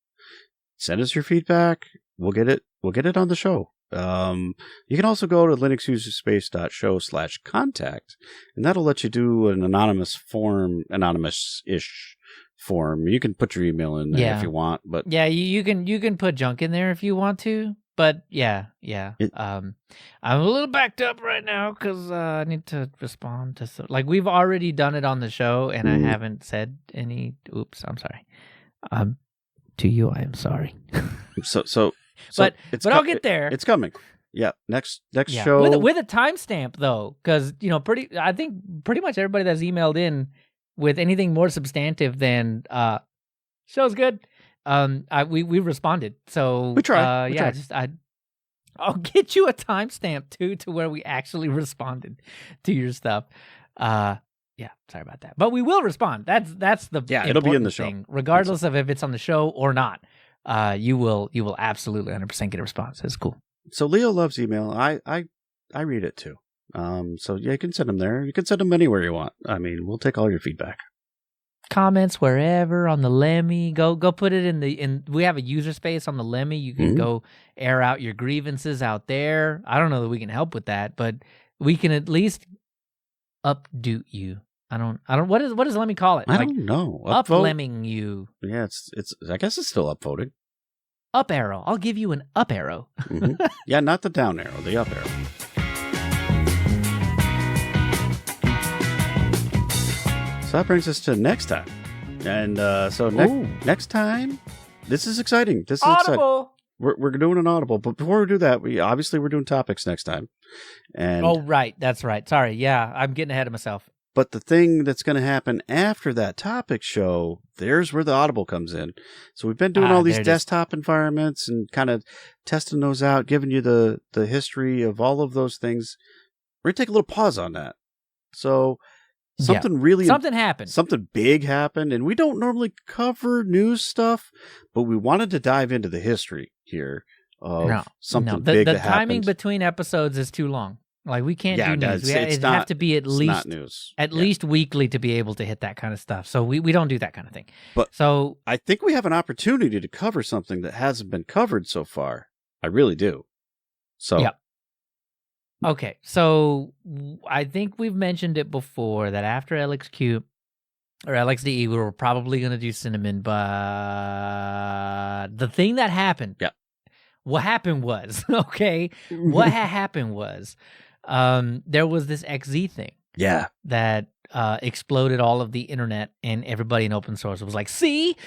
Send us your feedback. We'll get it we'll get it on the show. You can also go to linuxuserspace.show/contact, and that'll let you do an anonymous-ish form. You can put your email in there if you want, but
yeah, you can put junk in there if you want to. But yeah. I'm a little backed up right now because I need to respond to like we've already done it on the show, and I haven't said any. Oops, I'm sorry. To you, I am sorry. But I'll get there.
It's coming. Yeah, next show
with a timestamp though, because I think pretty much everybody that's emailed in with anything more substantive than show's good. We responded. So
we tried.
I'll get you a timestamp too to where we actually responded to your stuff. Yeah, sorry about that, but we will respond. That's the
it'll be in the show,
thing, regardless of if it's on the show or not. You will absolutely 100% get a response. It's cool.
So Leo loves email. I read it too. So yeah, you can send them there. You can send them anywhere you want. I mean, we'll take all your feedback.
Comments wherever on the Lemmy. Go put it in we have a user space on the Lemmy. You can go air out your grievances out there. I don't know that we can help with that, but we can at least updoot you. I don't what does Lemmy call it?
I don't know.
Up-lemming you.
Yeah, it's I guess it's still upvoted.
Up arrow. I'll give you an up arrow.
Yeah, not the down arrow, the up arrow. So that brings us to next time. And next time, this is exciting. This is
Audible.
Exciting. We're doing an Audible, but before we do that, we're doing topics next time. And
right, that's right. Sorry, yeah, I'm getting ahead of myself.
But the thing that's going to happen after that topic show, there's where the Audible comes in. So we've been doing all these desktop environments and kind of testing those out, giving you the history of all of those things. We're going to take a little pause on that. So something happened. Something big happened, and we don't normally cover news stuff, but we wanted to dive into the history here of something big that happened.
The timing between episodes is too long. Like, we can't do news. It have to be at least news. Least weekly to be able to hit that kind of stuff. So we don't do that kind of thing.
But I think we have an opportunity to cover something that hasn't been covered so far. I really do. So
yeah. Okay, so I think we've mentioned it before that after LXQt or LXDE, we were probably going to do Cinnamon, but the thing that happened, what happened was, what happened was, there was this XZ thing, that exploded all of the internet, and everybody in open source was like, see,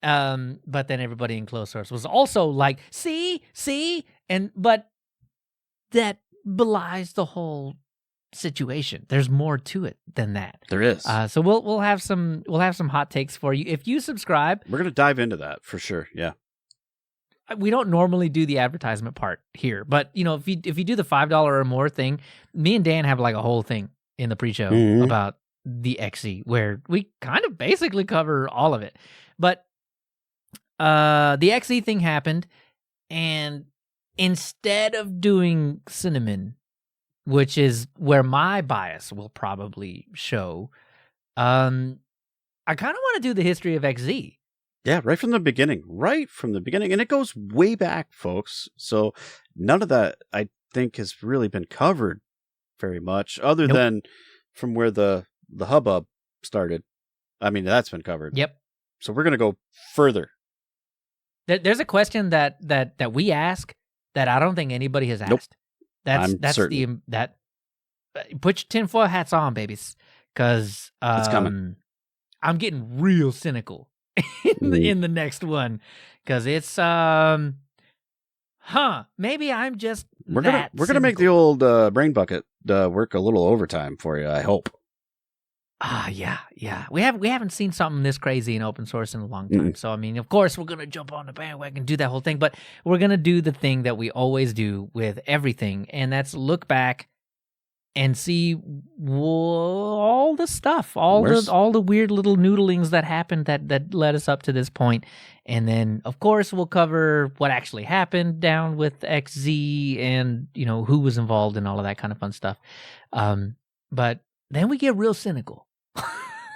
but then everybody in closed source was also like, see, but that belies the whole situation. There's more to it than that.
There is.
So we'll have some hot takes for you if you subscribe.
We're gonna dive into that for sure. Yeah.
We don't normally do the advertisement part here, but if you do the $5 or more thing, me and Dan have like a whole thing in the pre-show about the XE where we kind of basically cover all of it. But the XE thing happened, and instead of doing Cinnamon, which is where my bias will probably show, I kind of want to do the history of XZ.
Yeah, right from the beginning. And it goes way back, folks. So none of that, I think, has really been covered very much, other than from where the hubbub started. I mean, that's been covered.
Yep.
So we're going to go further.
There's a question that we ask that I don't think anybody has asked. That's certain. Put your tinfoil hats on, babies, because
it's coming.
I'm getting real cynical in the next one, because it's maybe I'm just
we're gonna make the old brain bucket work a little overtime for you, I hope.
Yeah. We haven't seen something this crazy in open source in a long time. So I mean, of course, we're gonna jump on the bandwagon and do that whole thing, but we're gonna do the thing that we always do with everything, and that's look back and see all the stuff, all the weird little noodlings that happened that led us up to this point. And then, of course, we'll cover what actually happened down with XZ and, who was involved and all of that kind of fun stuff. But then we get real cynical.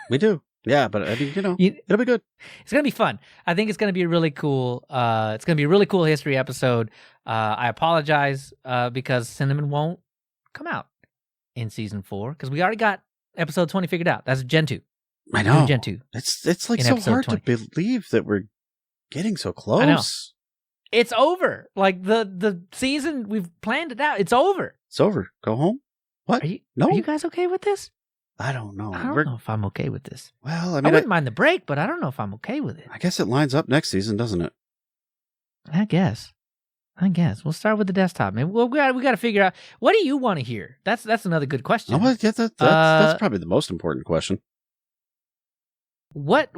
We do. Yeah, but I mean, it'll be good.
It's gonna be fun. I think it's gonna be a really cool. It's gonna be a really cool history episode. I apologize because Cinnamon won't come out in season 4 because we already got episode 20 figured out. That's Gen 2.
I know.
Gen 2.
It's like so hard 20. To believe that we're getting so close.
I know. It's over. Like the season, we've planned it out. It's over.
It's over. Go home. What?
Are you guys okay with this?
I don't know.
I don't know if I'm okay with this.
Well,
I wouldn't mind the break, but I don't know if I'm okay with it.
I guess it lines up next season, doesn't it?
I guess. We'll start with the desktop. Maybe we got to figure out, what do you want to hear? That's another good question.
Oh, yeah, that's probably the most important question.
What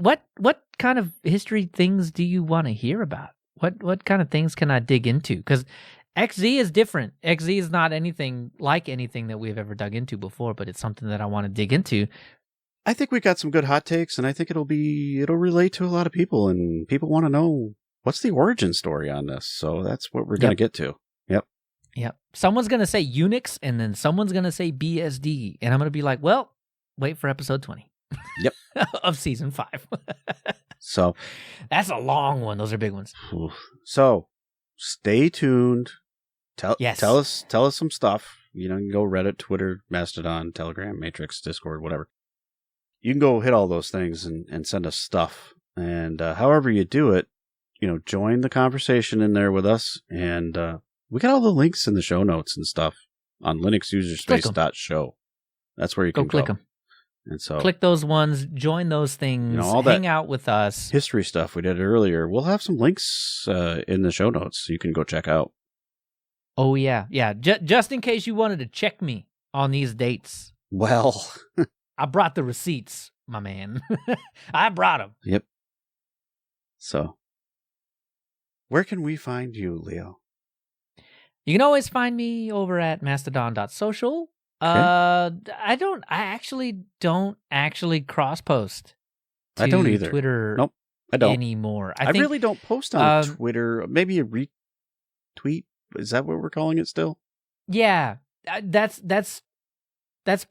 kind of history things do you want to hear about? What kind of things can I dig into? Because XZ is different. XZ is not anything like anything that we've ever dug into before, but it's something that I want to dig into.
I think we got some good hot takes, and I think it'll relate to a lot of people, and people want to know what's the origin story on this. So that's what we're going to get to. Yep.
Someone's going to say Unix, and then someone's going to say BSD, and I'm going to be like, well, wait for episode 20.
Yep.
Of season 5.
So
that's a long one. Those are big ones.
So stay tuned. Tell us some stuff. You can go Reddit, Twitter, Mastodon, Telegram, Matrix, Discord, whatever. You can go hit all those things and send us stuff. And however you do it, join the conversation in there with us. And we got all the links in the show notes and stuff on linuxuserspace.show. That's where you can go.
Click them.
And so
click those ones, join those things,
all
hang out with us.
History stuff we did earlier. We'll have some links in the show notes so you can go check out.
Oh, yeah. Yeah. Just in case you wanted to check me on these dates.
Well,
I brought the receipts, my man. I brought them.
Yep. So, where can we find you, Leo?
You can always find me over at mastodon.social.
Okay.
I actually don't cross post.
I don't either.
Twitter.
Nope, I don't
anymore.
I really don't post on Twitter. Maybe a retweet. Is that what we're calling it still?
Yeah, that's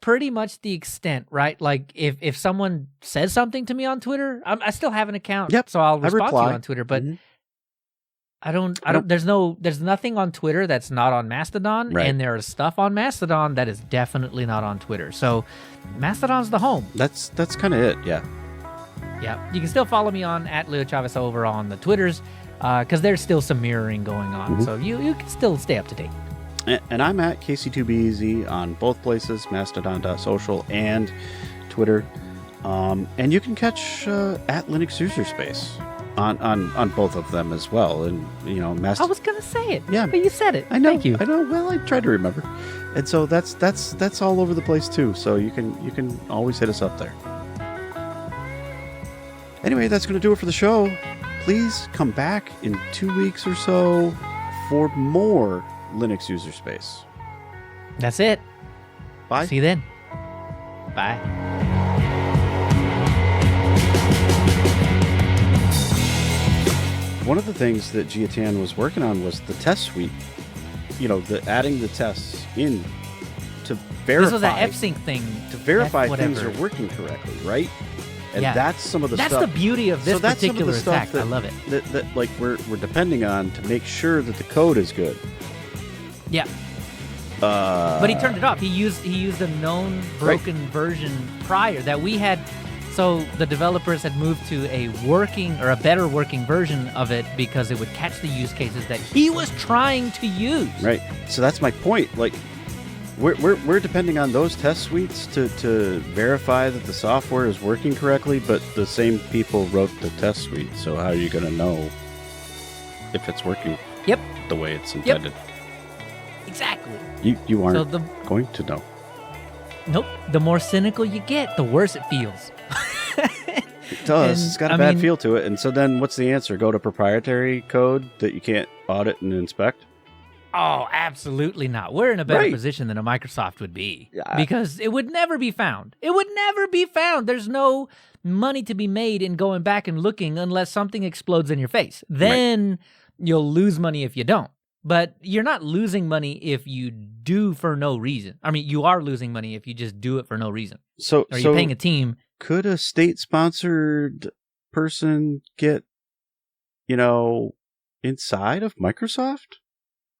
pretty much the extent, right? Like if someone says something to me on Twitter, I still have an account.
Yep,
so I'll respond to you on Twitter, but. Mm-hmm. I don't. There's nothing on Twitter that's not on Mastodon,
right.
And there is stuff on Mastodon that is definitely not on Twitter. So, Mastodon's the home.
That's kind of it, yeah.
Yeah, you can still follow me on @LeoChavez over on the Twitters, because there's still some mirroring going on. Mm-hmm. So you can still stay up to date.
And I'm at KC2BEZ on both places, Mastodon.social and Twitter, and you can catch at Linux User Space. On both of them as well, and
I was gonna say it,
yeah,
but you said it.
I know.
Thank you.
I know. Well, I tried to remember, and so that's all over the place too. So you can always hit us up there. Anyway, that's gonna do it for the show. Please come back in 2 weeks or so for more Linux User Space.
That's it.
Bye.
See you then. Bye.
One of the things that Giatan was working on was the test suite. Adding the tests in to verify.
This was an F-Sync thing.
To verify things are working correctly, right? And that's some of the stuff.
That's the beauty of this particular attack. I love it.
That like we're depending on to make sure that the code is good.
Yeah. But he turned it off. He used a known broken version prior that we had. So the developers had moved to a better working version of it because it would catch the use cases that he was trying to use.
Right. So that's my point. Like, we're depending on those test suites to verify that the software is working correctly, but the same people wrote the test suite. So how are you going to know if it's working?
Yep.
The way it's intended.
Yep. Exactly.
You aren't going to know.
Nope. The more cynical you get, the worse it feels.
It does. It's got a bad feel to it. And so then what's the answer? Go to proprietary code that you can't audit and inspect?
Oh, absolutely not. We're in a better position than a Microsoft would be. Yeah. Because it would never be found. It would never be found. There's no money to be made in going back and looking unless something explodes in your face. Then you'll lose money if you don't. But you're not losing money if you do for no reason. I mean, you are losing money if you just do it for no reason. Or you're paying a team
could a state-sponsored person get, inside of Microsoft?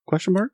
Question mark?